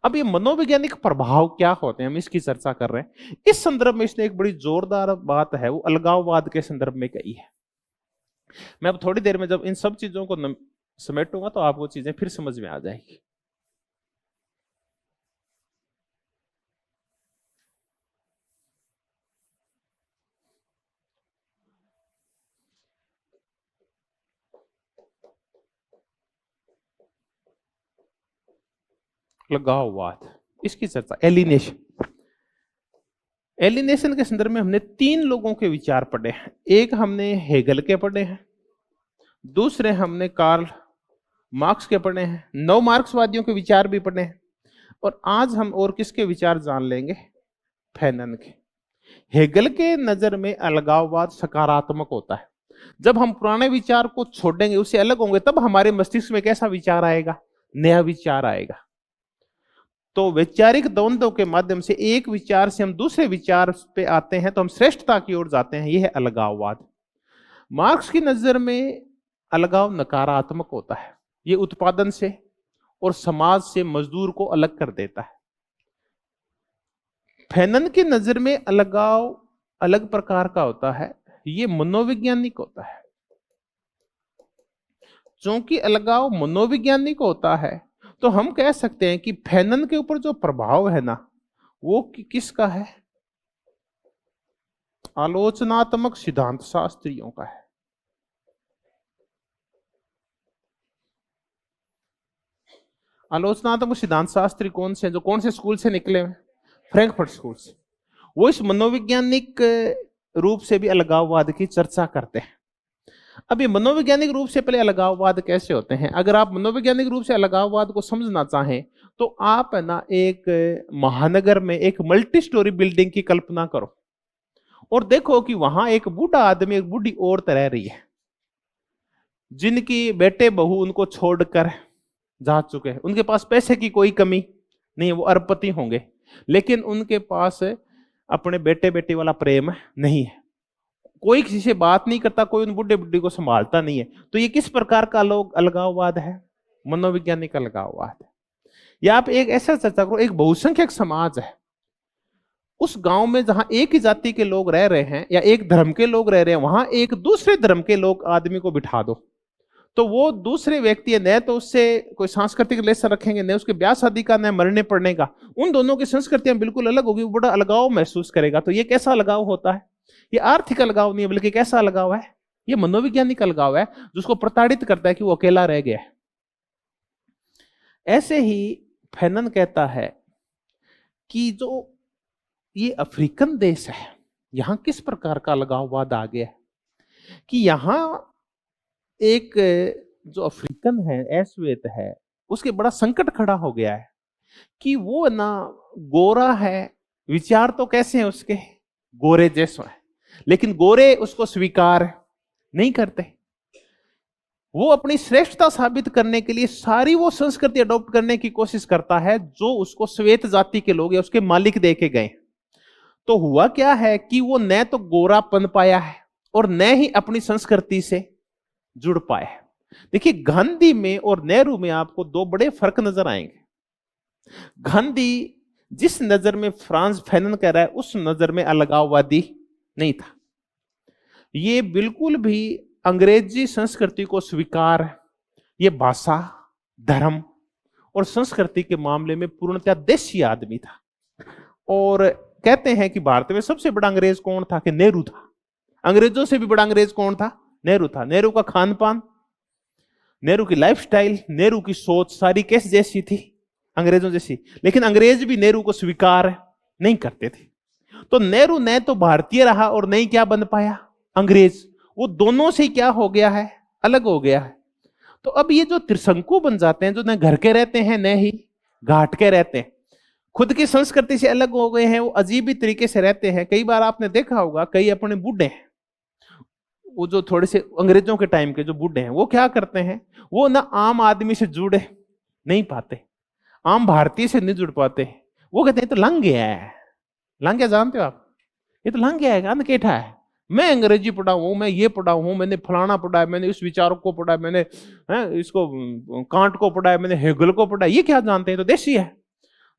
Speaker 1: अब ये मनोवैज्ञानिक प्रभाव क्या होते हैं, हम इसकी चर्चा कर रहे हैं। इस संदर्भ में इसने एक बड़ी जोरदार बात है वो अलगाववाद के संदर्भ में कही है। मैं अब थोड़ी देर में जब इन सब चीजों को समेटूंगा तो आपको चीजें फिर समझ में आ जाएगी। अलगाववाद, इसकी चर्चा, एलिनेशन के संदर्भ में हमने 3 लोगों के विचार पढ़े हैं। एक हमने हेगल के पढ़े हैं, दूसरे हमने कार्ल मार्क्स के पढ़े हैं, 9 मार्क्सवादियों के विचार भी पढ़े हैं, और आज हम और किसके विचार जान लेंगे, फैनन के। हेगल के नजर में अलगाववाद सकारात्मक होता है। जब हम पुराने विचार को छोड़ेंगे, उससे अलग होंगे, तब हमारे मस्तिष्क में कैसा विचार आएगा, नया विचार आएगा। तो वैचारिक द्वंद्व के माध्यम से एक विचार से हम दूसरे विचार पे आते हैं, तो हम श्रेष्ठता की ओर जाते हैं, यह है अलगाववाद। मार्क्स की नजर में अलगाव नकारात्मक होता है, ये उत्पादन से और समाज से मजदूर को अलग कर देता है। फैनन की नजर में अलगाव अलग प्रकार का होता है, ये मनोवैज्ञानिक होता है। क्योंकि अलगाव मनोवैज्ञानिक होता है, तो हम कह सकते हैं कि फैनन के ऊपर जो प्रभाव है ना, वो किसका है, आलोचनात्मक सिद्धांत शास्त्रियों का है। आलोचनात्मक सिद्धांत शास्त्री कौन से, जो कौन से स्कूल से निकले हैं, फ्रैंकफर्ट स्कूल से। वो इस मनोवैज्ञानिक रूप से भी अलगाववाद की चर्चा करते हैं। अब ये मनोवैज्ञानिक रूप से पहले अलगाववाद कैसे होते हैं, अगर आप मनोवैज्ञानिक रूप से अलगाववाद को समझना चाहें तो आप है ना एक महानगर में एक मल्टी स्टोरी बिल्डिंग की कल्पना करो और देखो कि वहां एक बूढ़ा आदमी एक बूढ़ी औरत रह रही है, जिनकी बेटे बहू उनको छोड़कर जा चुके हैं। उनके पास पैसे की कोई कमी नहीं है, वो अरबपति होंगे, लेकिन उनके पास अपने बेटे बेटी वाला प्रेम नहीं है। कोई किसी से बात नहीं करता, कोई उन बुढ़े बुढ़ी को संभालता नहीं है। तो ये किस प्रकार का लोग अलगाववाद है, मनोवैज्ञानिक अलगाववाद है। या आप एक ऐसा चर्चा करो, एक बहुसंख्यक समाज है, उस गांव में जहां एक ही जाति के लोग रह रहे हैं या एक धर्म के लोग रह रहे हैं, वहां एक दूसरे धर्म के लोग आदमी को बिठा दो, तो वो दूसरे व्यक्ति न तो उससे कोई सांस्कृतिक रिलेशन रखेंगे, न उसके ब्याह शादी का, न मरने पड़ने का, उन दोनों की संस्कृतियां बिल्कुल अलग होगी, वो बड़ा अलगाव महसूस करेगा। तो ये कैसा अलगाव होता है? ये आर्थिक अलगाव नहीं है, बल्कि कैसा अलगाव है? ये मनोवैज्ञानिक अलगाव है, जिसको प्रताड़ित करता है कि वो अकेला रह गया है। ऐसे ही फैनन कहता है कि जो ये अफ्रीकन देश है, यहां किस प्रकार का अलगाववाद आ गया है कि यहां एक जो अफ्रीकन है, एश्वेत है, उसके बड़ा संकट खड़ा हो गया है कि वो ना गोरा है, विचार तो कैसे हैं उसके गोरे जैसे हैं, लेकिन गोरे उसको स्वीकार नहीं करते। वो अपनी श्रेष्ठता साबित करने के लिए सारी वो संस्कृति अडॉप्ट करने की कोशिश करता है जो उसको श्वेत जाति के लोग या उसके मालिक दे के गए। तो हुआ क्या है कि वो न तो गोरापन पाया है और न ही अपनी संस्कृति से जुड़ पाया है। देखिए, गांधी में और नेहरू में आपको दो बड़े फर्क नजर आएंगे। गांधी जिस नजर में फ्रांस फैनन कह रहा है, उस नजर में अलगाववादी नहीं था। ये बिल्कुल भी अंग्रेजी संस्कृति को स्वीकार, ये भाषा, धर्म और संस्कृति के मामले में पूर्णतः देशी आदमी था। और कहते हैं कि भारत में सबसे बड़ा अंग्रेज कौन था? कि नेहरू था। अंग्रेजों से भी बड़ा अंग्रेज कौन था? नेहरू था। नेहरू का खान पान, नेहरू की लाइफस्टाइल, नेहरू की सोच सारी कैसे जैसी थी? अंग्रेजों जैसी। लेकिन अंग्रेज भी नेहरू को स्वीकार नहीं करते थे। तो नेहरू न तो भारतीय रहा और नहीं क्या बन पाया? अंग्रेज। वो दोनों से क्या हो गया है? अलग हो गया है। तो अब ये जो त्रिशंकु बन जाते हैं, जो न घर के रहते हैं न ही घाट के रहते हैं, खुद की संस्कृति से अलग हो गए हैं, वो अजीब ही तरीके से रहते हैं। कई बार आपने देखा होगा, कई अपने बूढ़े हैं, वो जो थोड़े से अंग्रेजों के टाइम के जो बूढ़े हैं, वो क्या करते हैं? वो ना आम आदमी से जुड़े नहीं पाते, आम भारतीय से नहीं जुड़ पाते। वो कहते हैं तो लंघिया है। लंघिया जानते हो आप? ये तो लंघिया है, अनकेठा है। मैं अंग्रेजी पढ़ा हूं, मैं ये पढ़ा हूं, मैंने फलाना पढ़ा है, मैंने इस विचारक को पढ़ा है, मैंने इसको कांट को पढ़ा है, मैंने हेगल को पढ़ा है। ये क्या जानते हैं? तो देशी है।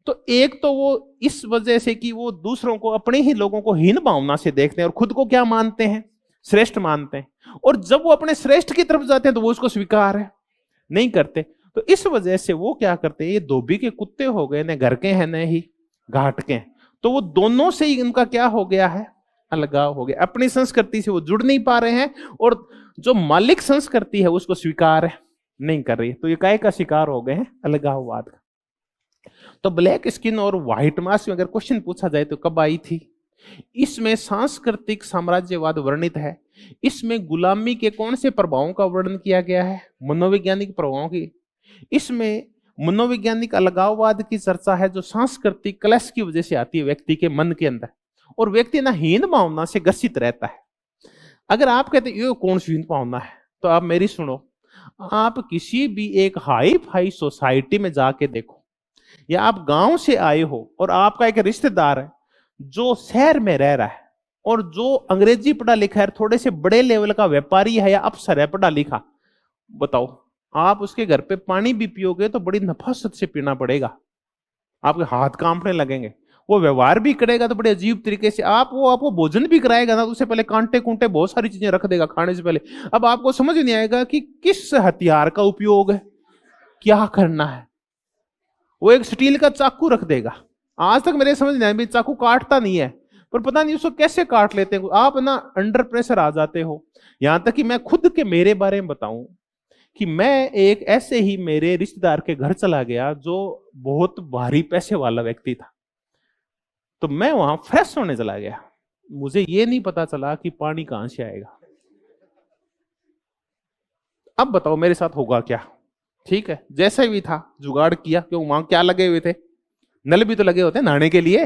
Speaker 1: तो एक तो वो इस वजह से कि वो दूसरों को, अपने ही लोगों को हीन भावना से देखते हैं और खुद को क्या मानते हैं? श्रेष्ठ मानते हैं। और जब वो अपने श्रेष्ठ की तरफ जाते हैं तो वो उसको स्वीकार है नहीं करते। तो इस वजह से वो क्या करते हैं? ये धोबी के कुत्ते हो गए, न घर के हैं न ही घाट के हैं। तो वो दोनों से ही उनका क्या हो गया है? अलगाव हो गया। अपनी संस्कृति से वो जुड़ नहीं पा रहे हैं और जो मालिक संस्कृति है उसको स्वीकार नहीं कर रही है। तो ये काय का शिकार हो गए हैं? अलगाववाद का। तो ब्लैक स्किन और व्हाइट मास्क में अगर क्वेश्चन पूछा जाए तो कब आई थी? इसमें सांस्कृतिक साम्राज्यवाद वर्णित है। इसमें गुलामी के कौन से प्रभावों का वर्णन किया गया है? मनोवैज्ञानिक प्रभावों की। इसमें मनोवैज्ञानिक अलगाववाद की चर्चा है, जो सांस्कृतिक क्लैश की वजह से आती है व्यक्ति के मन के अंदर, और व्यक्ति ना हीन भावना से ग्रसित रहता है। अगर आप कहते ये कौन सी हीन भावना है, तो आप मेरी सुनो। आप किसी भी एक हाई फाई सोसाइटी में जाके देखो, या आप गांव से आए हो और आपका एक रिश्तेदार है जो शहर में रह रहा है और जो अंग्रेजी पढ़ा लिखा है, थोड़े से बड़े लेवल का व्यापारी है या अफसर है पढ़ा लिखा, बताओ आप उसके घर पे पानी भी पियोगे तो बड़ी नफासत से पीना पड़ेगा, आपके हाथ कांपने लगेंगे। वो व्यवहार भी करेगा तो बड़े अजीब तरीके से। वो आपको भोजन भी कराएगा ना, तो उससे पहले कांटे कुंटे बहुत सारी चीजें रख देगा खाने से पहले। अब आपको समझ नहीं आएगा कि किस हथियार का उपयोग है, क्या करना है। वो एक स्टील का चाकू रख देगा। आज तक मेरे समझ नहीं आया, चाकू काटता नहीं है, पर पता नहीं उसको कैसे काट लेते हैं। आप ना अंडर प्रेशर आ जाते हो। यहां तक कि मैं खुद के मेरे बारे में बताऊं कि मैं एक ऐसे ही मेरे रिश्तेदार के घर चला गया जो बहुत भारी पैसे वाला व्यक्ति था। तो मैं वहां फ्रेश होने चला गया, मुझे ये नहीं पता चला कि पानी कहां से आएगा। अब बताओ मेरे साथ होगा क्या? ठीक है, जैसे भी था जुगाड़ किया, क्यों वहां क्या लगे हुए थे? नल भी तो लगे होते नहाने के लिए।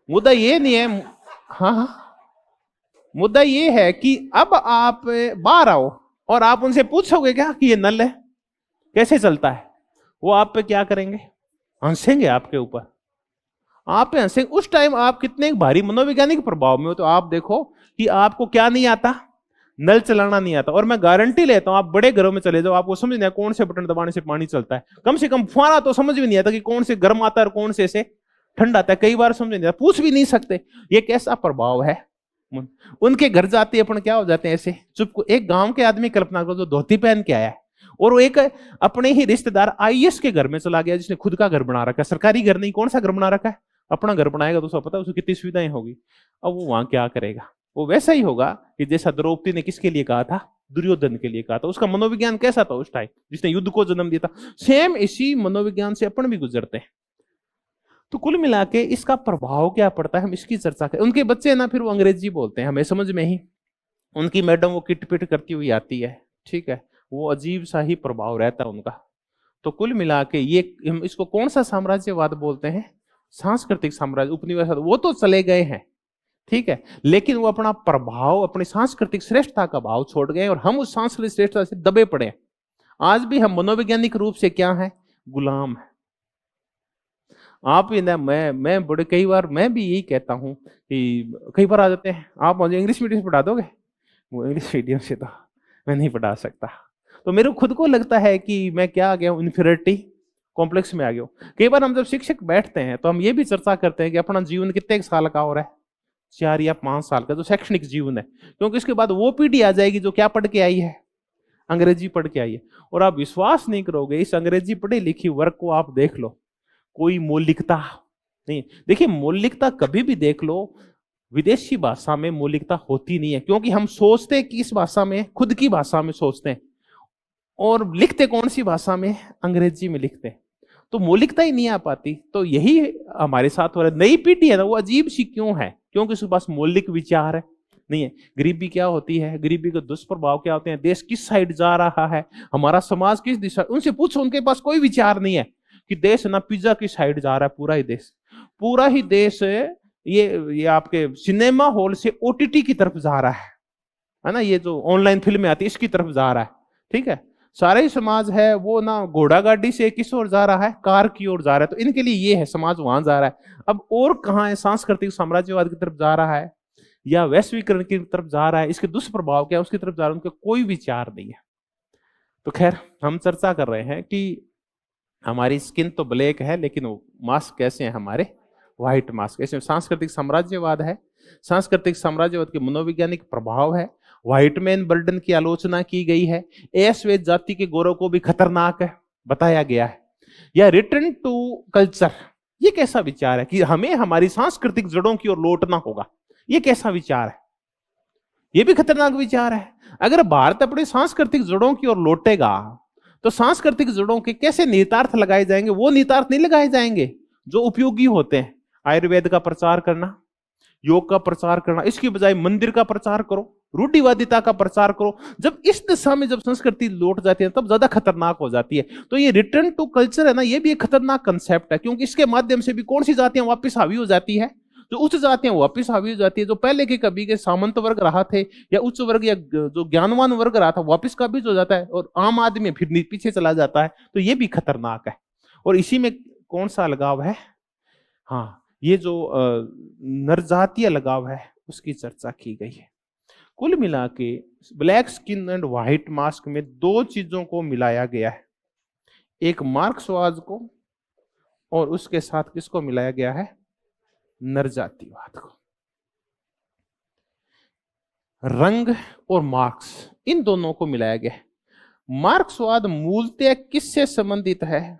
Speaker 1: मुद्दा ये नहीं है, हाँ, मुद्दा ये है कि अब आप बाहर आओ और आप उनसे पूछोगे क्या कि ये नल है कैसे चलता है, वो आप पे क्या करेंगे? हंसेंगे आपके ऊपर, आप पे हंसेंगे। उस टाइम आप कितने भारी मनोवैज्ञानिक प्रभाव में हो। तो आप देखो कि आपको क्या नहीं आता? नल चलाना नहीं आता। और मैं गारंटी लेता हूं, आप बड़े घरों में चले जाओ, आपको समझ नहीं आता कौन से बटन दबाने से पानी चलता है। कम से कम फुहारा तो समझ भी नहीं आता कि कौन से गर्म आता है और कौन से ठंडा आता है। कई बार समझ नहीं आता, पूछ भी नहीं सकते। ये कैसा प्रभाव है। उनके घर जाते अपन क्या हो जाते हैं ऐसे चुप। एक गांव के आदमी कल्पना करो जो धोती पहन के आया है, और वो एक अपने ही रिश्तेदार आईएएस के घर में चला गया, जिसने खुद का घर बना रखा है, सरकारी घर नहीं, कौन सा घर बना रखा है, अपना घर बनाएगा तो उसको पता है उसको कितनी सुविधाएं होगी। अब वो वहां क्या करेगा, वो वैसा ही होगा कि जैसा द्रौपदी ने किसके लिए कहा था, दुर्योधन के लिए कहा था। उसका मनोविज्ञान कैसा था उस टाइम, जिसने युद्ध को जन्म दिया था। सेम इसी मनोविज्ञान से अपन भी गुजरते हैं। तो कुल मिला के इसका प्रभाव क्या पड़ता है, हम इसकी चर्चा करें। उनके बच्चे ना फिर वो अंग्रेजी बोलते हैं, हमें समझ में ही। उनकी मैडम वो किट पिट करती हुई आती है, ठीक है, वो अजीब सा ही प्रभाव रहता है उनका। तो कुल मिला के ये हम इसको कौन सा साम्राज्यवाद बोलते हैं, सांस्कृतिक साम्राज्य, उपनिवेशवाद। वो तो चले गए हैं, ठीक है, लेकिन वो अपना प्रभाव, अपनी सांस्कृतिक श्रेष्ठता का भाव छोड़ गए और हम उस सांस्कृतिक श्रेष्ठता से दबे पड़े। आज भी हम मनोवैज्ञानिक रूप से क्या है, गुलाम है। आप ही ना, मैं बड़े कई बार मैं भी यही कहता हूं कि कई बार आ जाते हैं, आप मुझे इंग्लिश मीडियम से पढ़ा दोगे, वो इंग्लिश मीडियम से तो मैं नहीं पढ़ा सकता। तो मेरे खुद को लगता है कि मैं क्या आ गया हूं, इन्फीरियरिटी कॉम्प्लेक्स में आ गया हूं। कई बार हम जब शिक्षक बैठते हैं तो हम ये भी चर्चा करते हैं कि अपना जीवन कितने साल का हो रहा है, 4 या 5 साल का जो शैक्षणिक जीवन है, क्योंकि इसके बाद वो पीढ़ी आ जाएगी जो क्या पढ़ के आई है, अंग्रेजी पढ़ के आई है। और आप विश्वास नहीं करोगे, इस अंग्रेजी पढ़े लिखी वर्ग को आप देख लो, कोई मौलिकता नहीं। देखिए मौलिकता कभी भी देख लो, विदेशी भाषा में मौलिकता होती नहीं है, क्योंकि हम सोचते कि इस भाषा में, खुद की भाषा में सोचते हैं, और लिखते कौन सी भाषा में, अंग्रेजी में लिखते हैं, तो मौलिकता ही नहीं आ पाती। तो यही हमारे साथ हो रहा है। नई पीढ़ी है ना, वो अजीब सी क्यों है, क्योंकि उसके पास मौलिक विचार है नहीं है। गरीबी क्या होती है, गरीबी के दुष्प्रभाव क्या होते हैं, देश किस साइड जा रहा है, हमारा समाज किस दिशा, उनसे पूछो, उनके पास कोई विचार नहीं है कि देश ना पिज्जा की साइड जा रहा है। पूरा ही देश ये आपके सिनेमा हॉल से ओटीटी की तरफ जा रहा है ना, ये जो ऑनलाइन फिल्में आती है इसकी तरफ जा रहा है, ठीक है। सारा ही समाज है वो ना घोड़ा गाड़ी से किस ओर जा रहा है, कार की ओर जा रहा है। तो इनके लिए ये है, समाज वहां जा रहा है। अब और कहाँ है, सांस्कृतिक साम्राज्यवाद की तरफ जा रहा है या वैश्वीकरण की तरफ जा रहा है, इसके दुष्प्रभाव क्या, उसकी तरफ जा रहा है, उनका कोई विचार नहीं है। तो खैर हम चर्चा कर रहे हैं कि हमारी स्किन तो ब्लैक है, लेकिन वो मास्क कैसे हैं हमारे, व्हाइट मास्क। इसमें सांस्कृतिक साम्राज्यवाद है, सांस्कृतिक साम्राज्यवाद के मनोवैज्ञानिक प्रभाव है, व्हाइट मैन बर्डन की आलोचना की गई है, श्वेत जाति के गौरव को भी खतरनाक है बताया गया है, या रिटर्न टू कल्चर, ये कैसा विचार है कि हमें हमारी सांस्कृतिक जड़ों की ओर लौटना होगा, ये कैसा विचार है, ये भी खतरनाक विचार है। अगर भारत अपनी सांस्कृतिक जड़ों की ओर लौटेगा तो सांस्कृतिक जड़ों के कैसे निहितार्थ लगाए जाएंगे, वो निहितार्थ नहीं लगाए जाएंगे जो उपयोगी होते हैं। आयुर्वेद का प्रचार करना, योग का प्रचार करना, इसकी बजाय मंदिर का प्रचार करो, रूढ़िवादिता का प्रचार करो। जब इस दिशा में जब संस्कृति लौट जाती है तब ज्यादा खतरनाक हो जाती है। तो ये रिटर्न टू कल्चर है ना, ये भी एक खतरनाक कंसेप्ट है, क्योंकि इसके माध्यम से भी कौन सी जातियां वापस हावी हो जाती है, जो उच्च जातियां वापस हावी हो जाती है, जो पहले के कभी के सामंत वर्ग रहा थे या उच्च वर्ग या जो ज्ञानवान वर्ग रहा था वापस काबिज हो जाता है, और आम आदमी फिर पीछे चला जाता है। तो ये भी खतरनाक है। और इसी में कौन सा लगाव है, हाँ, ये जो नरजातीय लगाव है उसकी चर्चा की गई है। कुल मिला के black skin and white mask में 2 चीजों को मिलाया गया है, एक मार्क्सवाद को और उसके साथ किसको मिलाया गया है, नरजातिवाद को। रंग और मार्क्स, इन दोनों को मिलाया गया है। मार्क्सवाद मूलतः किससे संबंधित है,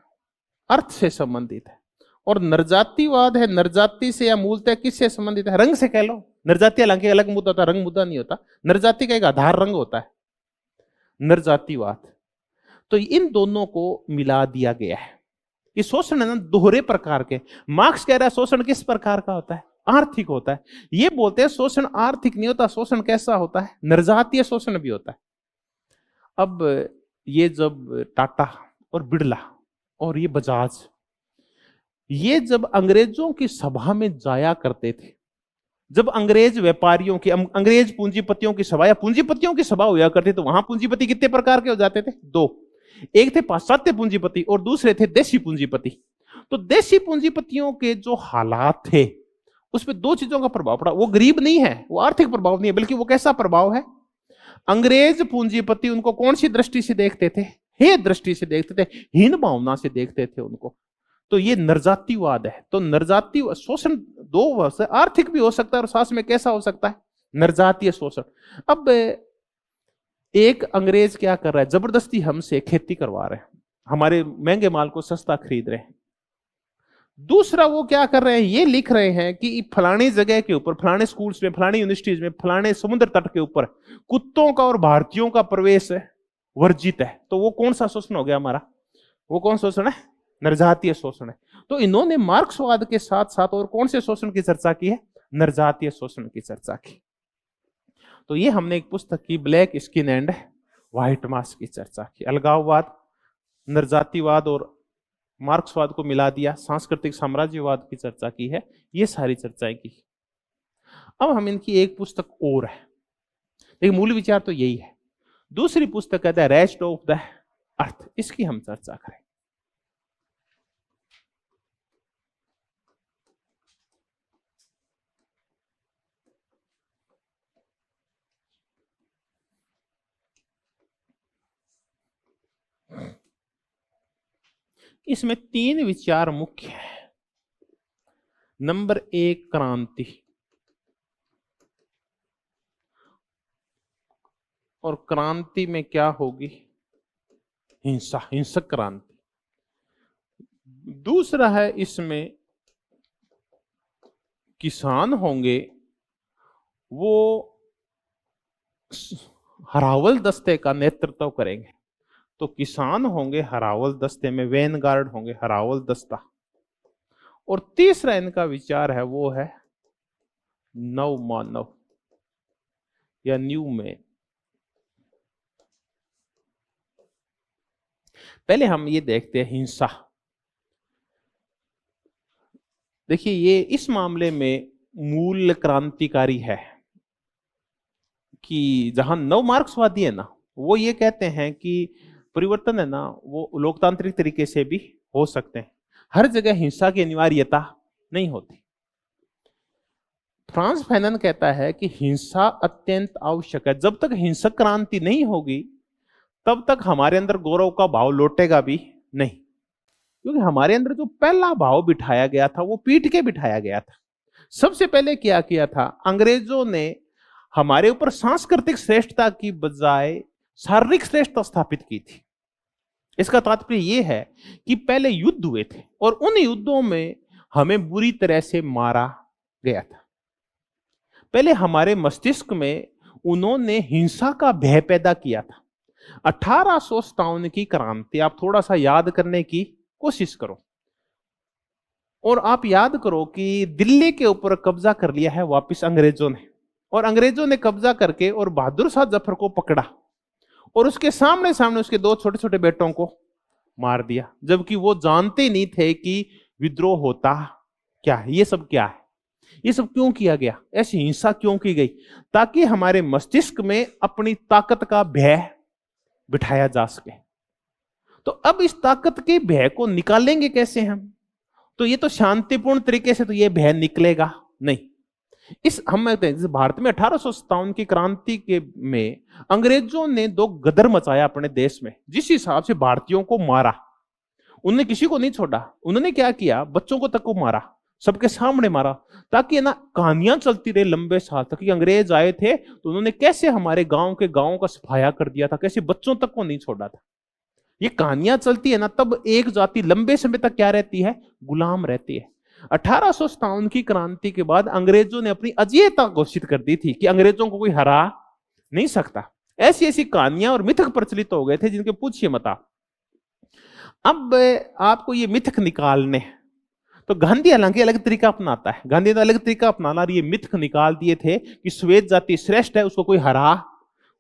Speaker 1: अर्थ से संबंधित है, और नरजातिवाद है नरजाति से या मूलतः किससे संबंधित है, रंग से कह लो। नरजाति हालांकि अलग मुद्दा होता है, रंग मुद्दा नहीं होता, नरजाति का एक आधार रंग होता है नरजातिवाद। तो इन दोनों को मिला दिया गया है। ये शोषण है ना दोहरे प्रकार के। मार्क्स कह रहा है शोषण किस प्रकार का होता है, आर्थिक होता है। ये बोलते हैं शोषण आर्थिक नहीं होता, शोषण कैसा होता है, नरजातीय शोषण भी होता है। अब ये जब टाटा और बिड़ला और ये बजाज, ये जब अंग्रेजों की सभा में जाया करते थे, जब अंग्रेज व्यापारियों की, अंग्रेज पूंजीपतियों की सभा या पूंजीपतियों की सभा हुआ करती, तो वहां पूंजीपति कितने प्रकार के हो जाते थे, 2। एक थे पाश्चात्य पूंजीपति और दूसरे थे देशी पूंजीपति। तो देशी पूंजीपतियों के जो हालात थे उस पर 2 चीजों का प्रभाव पड़ा। वो गरीब नहीं है, वो आर्थिक प्रभाव नहीं है, बल्कि वो कैसा प्रभाव है, अंग्रेज पूंजीपति उनको कौन सी दृष्टि से देखते थे? हे दृष्टि से देखते थे, हीन भावना से देखते थे उनको। तो ये नरजातिवाद है। तो नरजाति शोषण दो वर्ष आर्थिक भी हो सकता है और साथ में कैसा हो सकता है? नरजातीय शोषण। अब एक अंग्रेज क्या कर रहा है? जबरदस्ती हमसे खेती करवा रहे हैं, हमारे महंगे माल को सस्ता खरीद रहे हैं। दूसरा वो क्या कर रहे हैं? ये लिख रहे हैं कि फलानी जगह के ऊपर, फलाने स्कूल्स में, फलानी यूनिवर्सिटीज में, फलाने समुद्र तट के ऊपर कुत्तों का और भारतीयों का प्रवेश वर्जित है। तो वो कौन सा शोषण हो गया हमारा? वो कौन शोषण है? नरजातीय शोषण है। तो इन्होंने मार्क्सवाद के साथ साथ और कौन से शोषण की चर्चा की है? नरजातीय शोषण की चर्चा की। तो ये हमने एक पुस्तक की, black skin and white mask की चर्चा की। अलगाववाद, नरजातिवाद और मार्क्सवाद को मिला दिया, सांस्कृतिक साम्राज्यवाद की चर्चा की है, ये सारी चर्चाएं की। अब हम इनकी एक पुस्तक और है, लेकिन मूल विचार तो यही है। दूसरी पुस्तक कहता है रेस्ट ऑफ द अर्थ, इसकी हम चर्चा करें। इसमें 3 विचार मुख्य है। नंबर 1, क्रांति। और क्रांति में क्या होगी? हिंसा, हिंसक क्रांति। दूसरा है इसमें किसान होंगे, वो हरावल दस्ते का नेतृत्व करेंगे। तो किसान होंगे हरावल दस्ते में, वैनगार्ड होंगे, हरावल दस्ता। और तीसरा इनका विचार है वो है नव मानव या न्यू मैन। पहले हम ये देखते हैं हिंसा। देखिए ये इस मामले में मूल क्रांतिकारी है कि जहां नव मार्क्सवादी है ना, वो ये कहते हैं कि परिवर्तन है ना वो लोकतांत्रिक तरीके से भी हो सकते हैं, हर जगह हिंसा की अनिवार्यता नहीं होती। फ्रांस फैनन कहता है कि हिंसा अत्यंत आवश्यक है। जब तक हिंसक क्रांति नहीं होगी तब तक हमारे अंदर गौरव का भाव लौटेगा भी नहीं, क्योंकि हमारे अंदर जो पहला भाव बिठाया गया था वो पीट के बिठाया गया था। सबसे पहले क्या किया था? अंग्रेजों ने हमारे ऊपर सांस्कृतिक श्रेष्ठता की बजाय शारीरिक श्रेष्ठता स्थापित की थी। इसका तात्पर्य यह है कि पहले युद्ध हुए थे और उन युद्धों में हमें बुरी तरह से मारा गया था। पहले हमारे मस्तिष्क में उन्होंने हिंसा का भय पैदा किया था। 1857 की क्रांति आप थोड़ा सा याद करने की कोशिश करो और आप याद करो कि दिल्ली के ऊपर कब्जा कर लिया है वापस अंग्रेजों ने, और अंग्रेजों ने कब्जा करके और बहादुर शाह जफर को पकड़ा और उसके सामने सामने उसके 2 छोटे छोटे बेटों को मार दिया, जबकि वो जानते नहीं थे कि विद्रोह होता क्या है, ये सब क्या है, ये सब क्यों किया गया, ऐसी हिंसा क्यों की गई, ताकि हमारे मस्तिष्क में अपनी ताकत का भय बिठाया जा सके। तो अब इस ताकत के भय को निकालेंगे कैसे हम? तो ये तो शांतिपूर्ण तरीके से तो ये भय निकलेगा नहीं। इस हम भारत में 1857 की क्रांति के में अंग्रेजों ने 2 गदर मचाया अपने देश में। जिस हिसाब से भारतीयों को मारा, उन्होंने किसी को नहीं छोड़ा। उन्होंने क्या किया? बच्चों को तक को मारा, सबके सामने मारा, ताकि ना कहानियां चलती रहे लंबे साल तक कि अंग्रेज आए थे तो उन्होंने कैसे हमारे गांव के गांवों का सफाया कर दिया था, कैसे बच्चों तक को नहीं छोड़ा था। ये कहानियां चलती है ना, तब एक जाति लंबे समय तक क्या रहती है? गुलाम रहती है। 1857 की क्रांति के बाद अंग्रेजों ने अपनी अजेयता घोषित कर दी थी कि अंग्रेजों को कोई हरा नहीं सकता। ऐसी ऐसी कहानियां और मिथक प्रचलित हो गए थे जिनके पूछिए मत आप। अब आपको ये मिथक निकालने, तो गांधी हालांकि अलग तरीका अपनाता है, गांधी ने अलग तरीका अपनाना और ये मिथक निकाल दिए थे कि श्वेत जाति श्रेष्ठ है, उसको कोई हरा,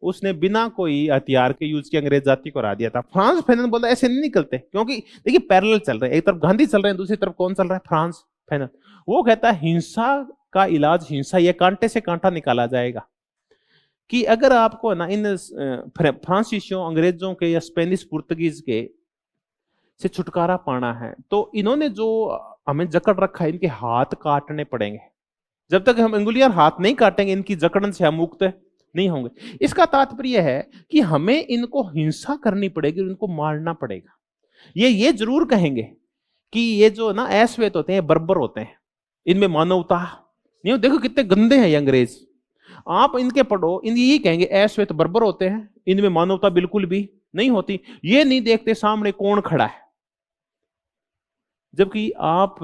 Speaker 1: उसने बिना कोई हथियार के यूज के अंग्रेज जाति को हरा दिया था। फ्रांस फैनन बोलता ऐसे नहीं निकलते, क्योंकि देखिए पैरेलल चल रहे हैं, एक तरफ गांधी चल रहे हैं, दूसरी तरफ कौन चल रहा है? France Fanon. वो कहता है हिंसा का इलाज हिंसा, ये कांटे से कांटा निकाला जाएगा कि अगर आपको ना इन फ्रांसीसियों, अंग्रेजों के या स्पेनिश पुर्तगीज के से छुटकारा पाना है तो इन्होंने जो हमें जकड़ रखा है, इनके हाथ काटने पड़ेंगे। जब तक हम अंगुलियां हाथ नहीं काटेंगे इनकी जकड़न से हम मुक्त नहीं होंगे। इसका तात्पर्य है कि हमें इनको हिंसा करनी पड़ेगी, इनको मारना पड़ेगा। ये जरूर कहेंगे कि ये जो ना ऐश्वेत होते हैं, बर्बर होते हैं, इनमें मानवता नहीं। देखो कितने गंदे हैं ये अंग्रेज, आप इनके पढ़ो, इन यही कहेंगे ऐश्वेत बर्बर होते हैं, इनमें मानवता बिल्कुल भी नहीं होती। ये नहीं देखते सामने कौन खड़ा है। जबकि आप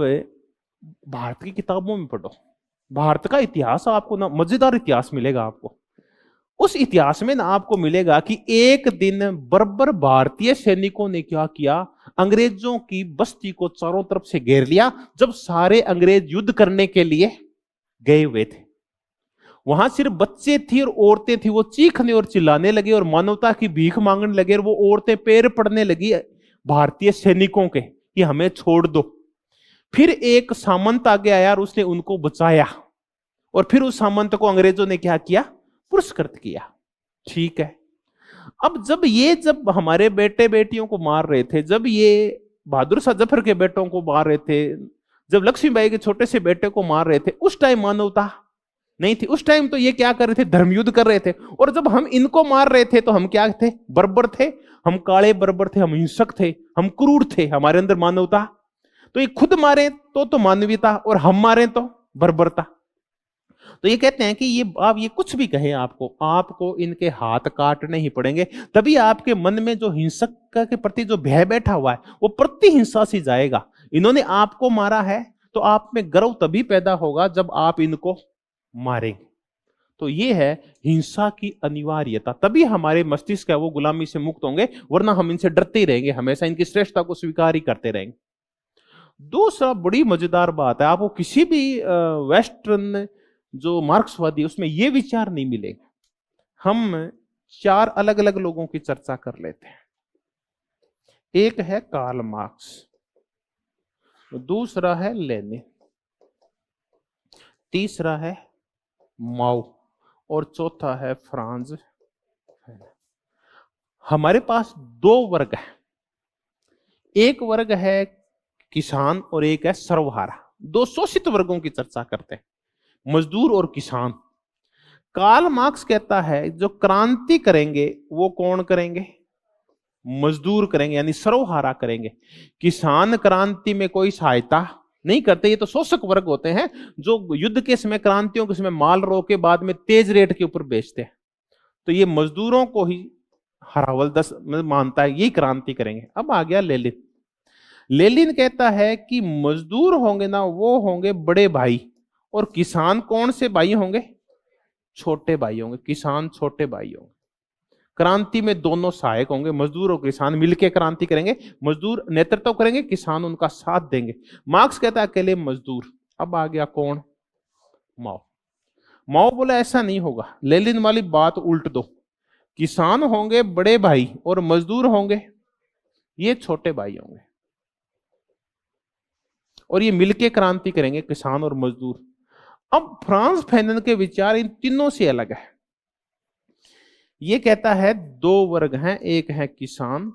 Speaker 1: भारत की किताबों में पढ़ो, भारत का इतिहास आपको ना मजेदार इतिहास मिलेगा। आपको उस इतिहास में ना आपको मिलेगा कि एक दिन बर्बर भारतीय सैनिकों ने क्या किया, अंग्रेजों की बस्ती को चारों तरफ से घेर लिया। जब सारे अंग्रेज युद्ध करने के लिए गए हुए थे, वहां सिर्फ बच्चे थे और औरतें थी। वो चीखने और चिल्लाने लगे और मानवता की भीख मांगने लगे, और वो औरतें पैर पड़ने लगी भारतीय सैनिकों के कि हमें छोड़ दो। फिर एक सामंत आगे आया और उसने उनको बचाया, और फिर उस सामंत को अंग्रेजों ने क्या किया, पुरस्कृत किया। ठीक है, अब जब हमारे बेटे बेटियों को मार रहे थे, जब ये बहादुर शाह जफर के बेटों को मार रहे थे, जब लक्ष्मीबाई के छोटे से बेटे को मार रहे थे, उस टाइम मानवता नहीं थी। उस टाइम तो ये क्या कर रहे थे, धर्मयुद्ध कर रहे थे। और जब हम इनको मार रहे थे तो हम क्या थे, बर्बर थे, हम काले बर्बर थे, हम हिंसक थे, हम क्रूर थे, हमारे अंदर मानवता। तो ये खुद मारे तो मानवीयता, और हम मारे तो बर्बरता। तो ये कहते हैं कि ये कुछ भी कहें, आपको इनके हाथ काटने ही पड़ेंगे, तभी आपके मन में जो हिंसक के प्रति जो भय बैठा हुआ है वो प्रति हिंसा से जाएगा। इन्होंने आपको मारा है तो आप में गर्व तभी पैदा होगा जब आप इनको मारेंगे। तो ये है हिंसा की अनिवार्यता, तभी हमारे मस्तिष्क है वो गुलामी से मुक्त होंगे, वरना हम इनसे डरते ही रहेंगे, हमेशा इनकी श्रेष्ठता को स्वीकार ही करते रहेंगे। दूसरा बड़ी मजेदार बात है, आपको किसी भी वेस्टर्न जो मार्क्सवादी उसमें ये विचार नहीं मिलेगा। हम 4 अलग अलग लोगों की चर्चा कर लेते हैं। एक है कार्ल मार्क्स, दूसरा है लेनिन, तीसरा है माओ, और चौथा है फ्रांज। हमारे पास 2 वर्ग है, एक वर्ग है किसान और एक है सर्वहारा। 2 शोषित वर्गों की चर्चा करते हैं, मजदूर और किसान। कार्ल मार्क्स कहता है जो क्रांति करेंगे वो कौन करेंगे, मजदूर करेंगे, यानी सर्वहारा करेंगे। किसान क्रांति में कोई सहायता नहीं करते, ये तो शोषक वर्ग होते हैं जो युद्ध के समय, क्रांतियों के समय माल रोक के बाद में तेज रेट के ऊपर बेचते हैं। तो ये मजदूरों को ही हरावलदस मानता है, यही क्रांति करेंगे। अब आ गया लेनिन। लेनिन कहता है कि मजदूर होंगे ना वो होंगे बड़े भाई, और किसान कौन से भाई होंगे, छोटे भाई होंगे। किसान छोटे भाई होंगे, क्रांति में दोनों सहायक होंगे, मजदूर और किसान मिलकर क्रांति करेंगे। मजदूर नेतृत्व करेंगे, किसान उनका साथ देंगे। मार्क्स कहता है अकेले मजदूर। अब आ गया कौन, माओ। माओ बोला ऐसा नहीं होगा, लेनिन वाली बात उल्ट दो, किसान होंगे बड़े भाई और मजदूर होंगे ये छोटे भाई होंगे, और ये मिलके क्रांति करेंगे, किसान और मजदूर। अब फ्रांस फैनन के विचार इन तीनों से अलग है। ये कहता है 2 वर्ग हैं, एक है किसान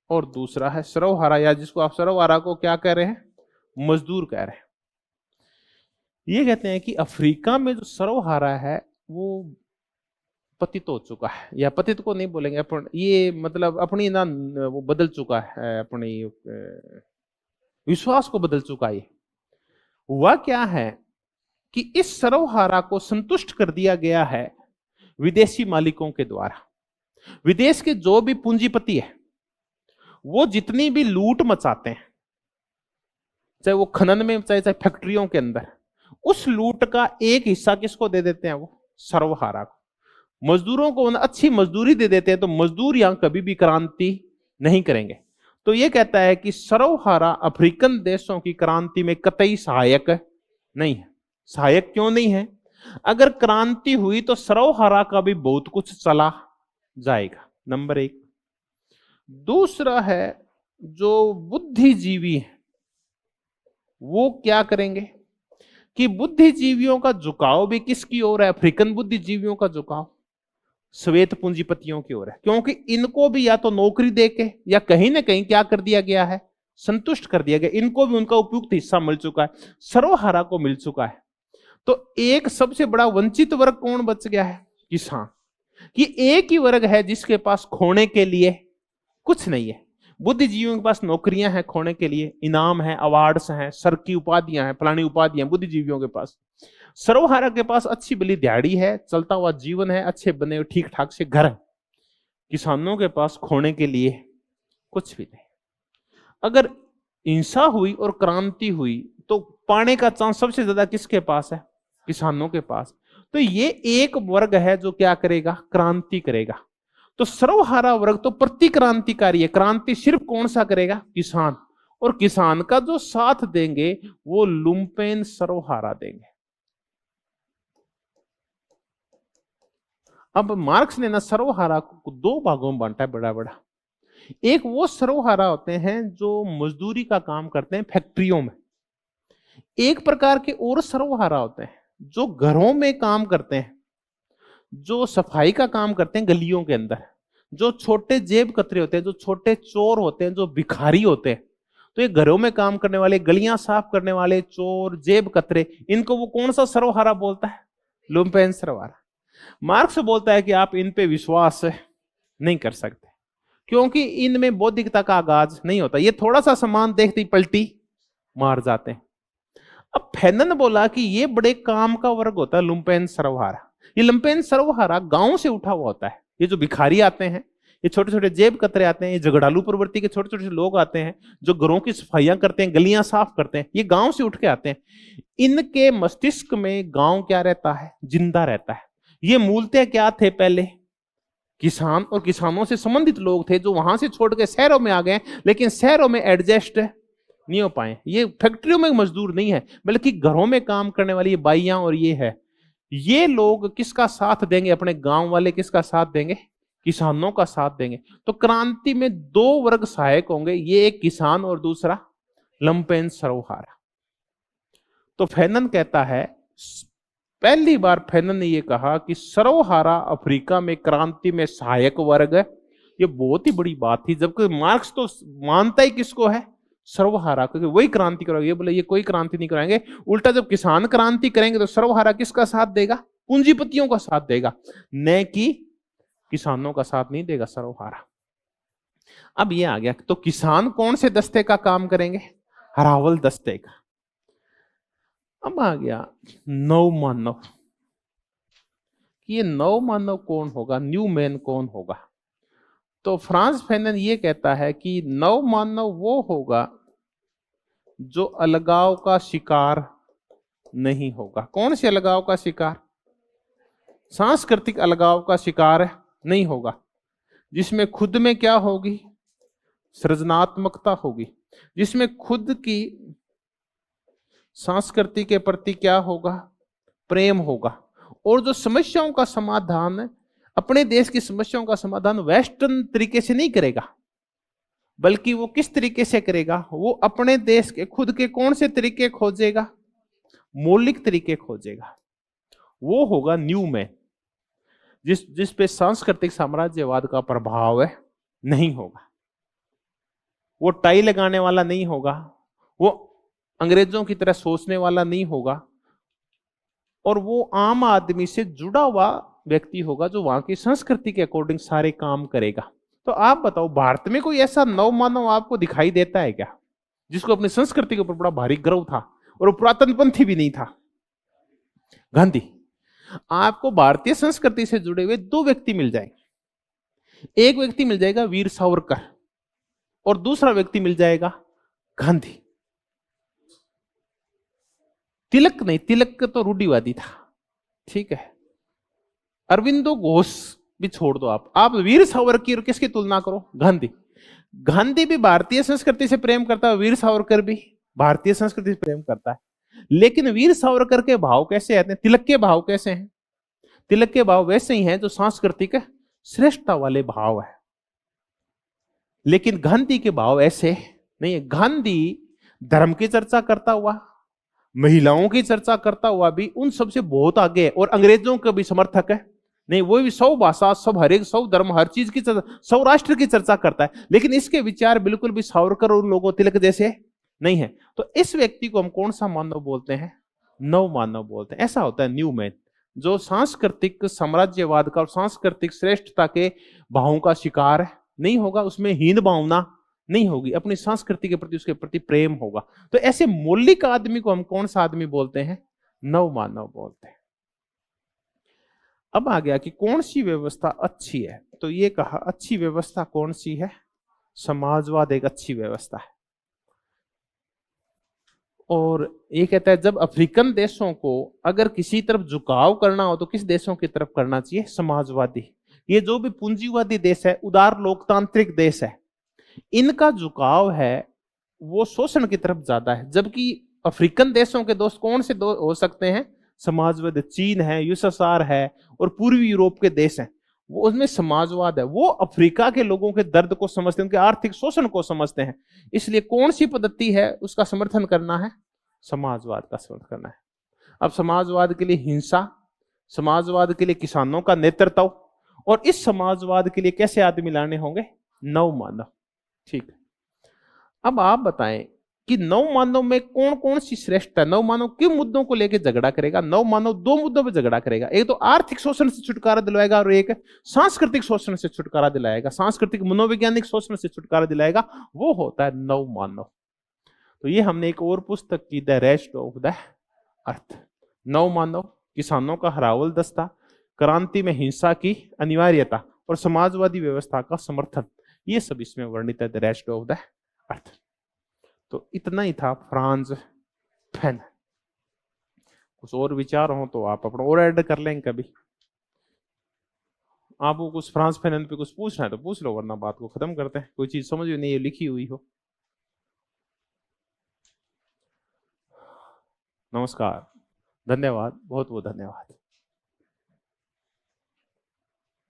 Speaker 1: और दूसरा है सर्वहारा, या जिसको आप सर्वहारा को क्या कह रहे हैं, मजदूर कह रहे हैं। ये कहते हैं कि अफ्रीका में जो सर्वहारा है वो पतित हो चुका है, या पतित को नहीं बोलेंगे अपन, ये मतलब अपनी ना वो बदल चुका है, अपनी विश्वास को बदल चुका है। हुआ क्या है कि इस सर्वहारा को संतुष्ट कर दिया गया है विदेशी मालिकों के द्वारा। विदेश के जो भी पूंजीपति है वो जितनी भी लूट मचाते हैं, चाहे वो खनन में, चाहे फैक्ट्रियों के अंदर, उस लूट का एक हिस्सा किसको दे देते हैं, वो सर्वहारा को। मजदूरों को अच्छी मजदूरी दे देते हैं, तो मजदूर यहां कभी भी क्रांति नहीं करेंगे। तो ये कहता है कि सर्वहारा अफ्रीकन देशों की क्रांति में कतई सहायक नहीं है। सहायक क्यों नहीं है, अगर क्रांति हुई तो सर्वहारा का भी बहुत कुछ चला जाएगा, नंबर 1। दूसरा है जो बुद्धिजीवी है वो क्या करेंगे कि बुद्धिजीवियों का झुकाव भी किसकी ओर है, अफ्रीकन बुद्धिजीवियों का झुकाव श्वेत पूंजीपतियों की ओर है, क्योंकि इनको भी या तो नौकरी देके या कहीं ना कहीं क्या कर दिया गया है, संतुष्ट कर दिया गया। इनको भी उनका उपयुक्त हिस्सा मिल चुका है, सर्वहारा को मिल चुका है। तो एक सबसे बड़ा वंचित वर्ग कौन बच गया है, किसान। कि एक ही वर्ग है जिसके पास खोने के लिए कुछ नहीं है। बुद्धिजीवियों के पास नौकरियां हैं, खोने के लिए इनाम है, अवार्ड्स हैं, सर की उपाधियां हैं, फलानी उपाधियां बुद्धिजीवियों के पास। सर्वहारा के पास अच्छी भली दिहाड़ी है, चलता हुआ जीवन है, अच्छे बने हुए ठीक ठाक से घर है। किसानों के पास खोने के लिए कुछ भी नहीं। अगर हिंसा हुई और क्रांति हुई तो पाने का चांस सबसे ज्यादा किसके पास है? किसानों के पास। तो ये एक वर्ग है जो क्या करेगा? क्रांति करेगा। तो सर्वहारा वर्ग तो प्रतिक्रांतिकारी है। क्रांति सिर्फ कौन सा करेगा? किसान। और किसान का जो साथ देंगे वो लुम्पेन सर्वहारा देंगे। अब मार्क्स ने ना सर्वहारा को दो भागों में बांटा है, बड़ा बड़ा। एक वो सर्वहारा होते हैं जो मजदूरी का काम करते हैं फैक्ट्रियों में। एक प्रकार के और सर्वहारा होते हैं जो घरों में काम करते हैं, जो सफाई का काम करते हैं गलियों के अंदर, जो छोटे जेब कतरे होते हैं, जो छोटे चोर होते हैं, जो भिखारी होते हैं। तो ये घरों में काम करने वाले, गलियां साफ करने वाले चोर, जेब कतरे, इनको वो कौन सा सर्वहारा बोलता है? लुम्पेन सर्वहारा। मार्क्स बोलता है कि आप इन पे विश्वास नहीं कर सकते क्योंकि इनमें बौद्धिकता का आगाज नहीं होता, ये थोड़ा सा सामान देखते ही पलटी मार जाते हैं। अब फैनन बोला कि ये बड़े काम का वर्ग होता है लुम्पेन सर्वहारा। ये लुम्पेन सर्वहारा गांव से उठा हुआ होता है। ये जो भिखारी आते हैं, ये छोटे छोटे जेब कतरे आते हैं, ये झगड़ालू प्रवृत्ति के छोटे छोटे लोग आते हैं जो घरों की सफाइयां करते हैं, गलियां साफ करते हैं, ये गांव से उठ के आते हैं। इनके मस्तिष्क में गांव क्या रहता है? जिंदा रहता है। ये मूलतः क्या थे? पहले किसान और किसानों से संबंधित लोग थे जो वहां से छोड़ के शहरों में आ गए, लेकिन शहरों में एडजस्ट नहीं हो पाए। ये फैक्ट्रियों में मजदूर नहीं है, बल्कि घरों में काम करने वाली ये बाइयां और ये है। ये लोग किसका साथ देंगे? अपने गांव वाले किसका साथ देंगे? किसानों का साथ देंगे। तो क्रांति में दो वर्ग सहायक होंगे, ये एक किसान और दूसरा लुम्पेन सर्वहारा। तो फैनन कहता है, पहली बार फैनन ने यह कहा कि सर्वहारा अफ्रीका में क्रांति में सहायक वर्ग है। यह बहुत ही बड़ी बात थी, जबकि मार्क्स तो मानता ही किसको है? सर्वहारा, क्योंकि वही क्रांति करेंगे। ये बोले ये कोई क्रांति नहीं कराएंगे, उल्टा जब किसान क्रांति करेंगे तो सर्वहारा किसका साथ देगा? पूंजीपतियों का साथ देगा, न कि किसानों का साथ नहीं देगा सर्वहारा। अब ये आ गया, तो किसान कौन से दस्ते का काम करेंगे? हरावल दस्ते का। अब आ गया नव मानव। ये नव मानव कौन होगा? न्यू मैन कौन होगा? तो फ्रांस फैनन ये कहता है कि नव मानव वो होगा जो अलगाव का शिकार नहीं होगा। कौन से अलगाव का शिकार? सांस्कृतिक अलगाव का शिकार नहीं होगा, जिसमें खुद में क्या होगी? सृजनात्मकता होगी, जिसमें खुद की संस्कृति के प्रति क्या होगा? प्रेम होगा। और जो समस्याओं का समाधान, अपने देश की समस्याओं का समाधान वेस्टर्न तरीके से नहीं करेगा, बल्कि वो किस तरीके से करेगा? वो अपने देश के खुद के कौन से तरीके खोजेगा? मौलिक तरीके खोजेगा। वो होगा न्यू मैन, जिस पे सांस्कृतिक साम्राज्यवाद का प्रभाव नहीं होगा। वो टाई लगाने वाला नहीं होगा, वो अंग्रेजों की तरह सोचने वाला नहीं होगा, और वो आम आदमी से जुड़ा हुआ व्यक्ति होगा जो वहां की संस्कृति के अकॉर्डिंग सारे काम करेगा। तो आप बताओ, भारत में कोई ऐसा नवमानव आपको दिखाई देता है क्या, जिसको अपनी संस्कृति के ऊपर बड़ा भारी गर्व था और वो पुरातनपंथी भी नहीं था? गांधी। आपको भारतीय संस्कृति से जुड़े हुए दो व्यक्ति मिल जाएंगे। एक व्यक्ति मिल जाएगा वीर सावरकर और दूसरा व्यक्ति मिल जाएगा गांधी। तिलक नहीं, तिलक तो रूढ़िवादी था, ठीक है। अरविंदो घोष भी छोड़ दो आप वीर सावरकर की किसकी तुलना करो? गांधी। गांधी भी भारतीय संस्कृति से प्रेम करता है, वीर सावरकर भी भारतीय संस्कृति से प्रेम करता है। लेकिन वीर सावरकर के भाव कैसे आते हैं? तिलक के भाव कैसे हैं? तिलक के भाव वैसे ही हैं जो सांस्कृतिक श्रेष्ठता वाले भाव है, लेकिन गांधी के भाव ऐसे नहीं है। गांधी धर्म की चर्चा करता हुआ, महिलाओं की चर्चा करता हुआ भी उन सबसे बहुत आगे है, और अंग्रेजों का भी समर्थक है नहीं। वो भी सब भाषा, सब हर एक, सब धर्म, हर चीज की चर्चा, सब राष्ट्र की चर्चा करता है, लेकिन इसके विचार बिल्कुल भी सावरकर और उन लोगों तिलक जैसे नहीं है। तो इस व्यक्ति को हम कौन सा मानव बोलते हैं? नव मानव बोलते हैं। ऐसा होता है न्यू मैन। जो सांस्कृतिक साम्राज्यवाद का और सांस्कृतिक श्रेष्ठता के भावों का शिकार नहीं होगा, उसमें हीन भावना नहीं होगी, अपनी संस्कृति के प्रति उसके प्रति प्रेम होगा। तो ऐसे मौलिक आदमी को हम कौन सा आदमी बोलते हैं? नवमानव बोलते हैं। अब आ गया कि कौन सी व्यवस्था अच्छी है। तो ये कहा अच्छी व्यवस्था कौन सी है? समाजवाद एक अच्छी व्यवस्था है। और ये कहता है जब अफ्रीकन देशों को अगर किसी तरफ झुकाव करना हो तो किस देशों की तरफ करना चाहिए? समाजवादी। ये जो भी पूंजीवादी देश है, उदार लोकतांत्रिक देश है, इनका झुकाव है वो शोषण की तरफ ज्यादा है। जबकि अफ्रीकन देशों के दोस्त कौन से दो हो सकते हैं? समाजवाद। चीन है, यूएसएसआर है और पूर्वी यूरोप के देश हैं, वो उसमें समाजवाद है। वो अफ्रीका के लोगों के दर्द को समझते हैं, उनके आर्थिक शोषण को समझते हैं। इसलिए कौन सी पद्धति है उसका समर्थन करना है? समाजवाद का समर्थन करना है। अब समाजवाद के लिए हिंसा, समाजवाद के लिए किसानों का नेतृत्व, और इस समाजवाद के लिए कैसे आदमी लाने होंगे? नवमानव। ठीक है, अब आप बताएं कि नवमानव में कौन कौन सी श्रेष्ठता है? नवमानव किन मुद्दों को लेकर झगड़ा करेगा? नवमानव दो मुद्दों पर झगड़ा करेगा, एक तो आर्थिक शोषण से छुटकारा दिलवाएगा और एक सांस्कृतिक शोषण से छुटकारा दिलाएगा, सांस्कृतिक मनोवैज्ञानिक शोषण से छुटकारा दिलाएगा। वो होता है नवमानव। तो ये हमने एक और पुस्तक की, the rest of the earth. नवमानव, किसानों का हरावल दस्ता, क्रांति में हिंसा की अनिवार्यता और समाजवादी व्यवस्था का समर्थन, ये सब इसमें वर्णित है द रेस्ट ऑफ द अर्थ। तो इतना ही था फ्रांज फैनन। कुछ और विचार हो तो आप अपना और ऐड कर लें। कभी आपको कुछ फ्रांज फैनन पे कुछ पूछना है तो पूछ लो, वरना बात को खत्म करते हैं। कोई चीज समझ में नहीं लिखी हुई हो। नमस्कार, धन्यवाद, बहुत बहुत धन्यवाद।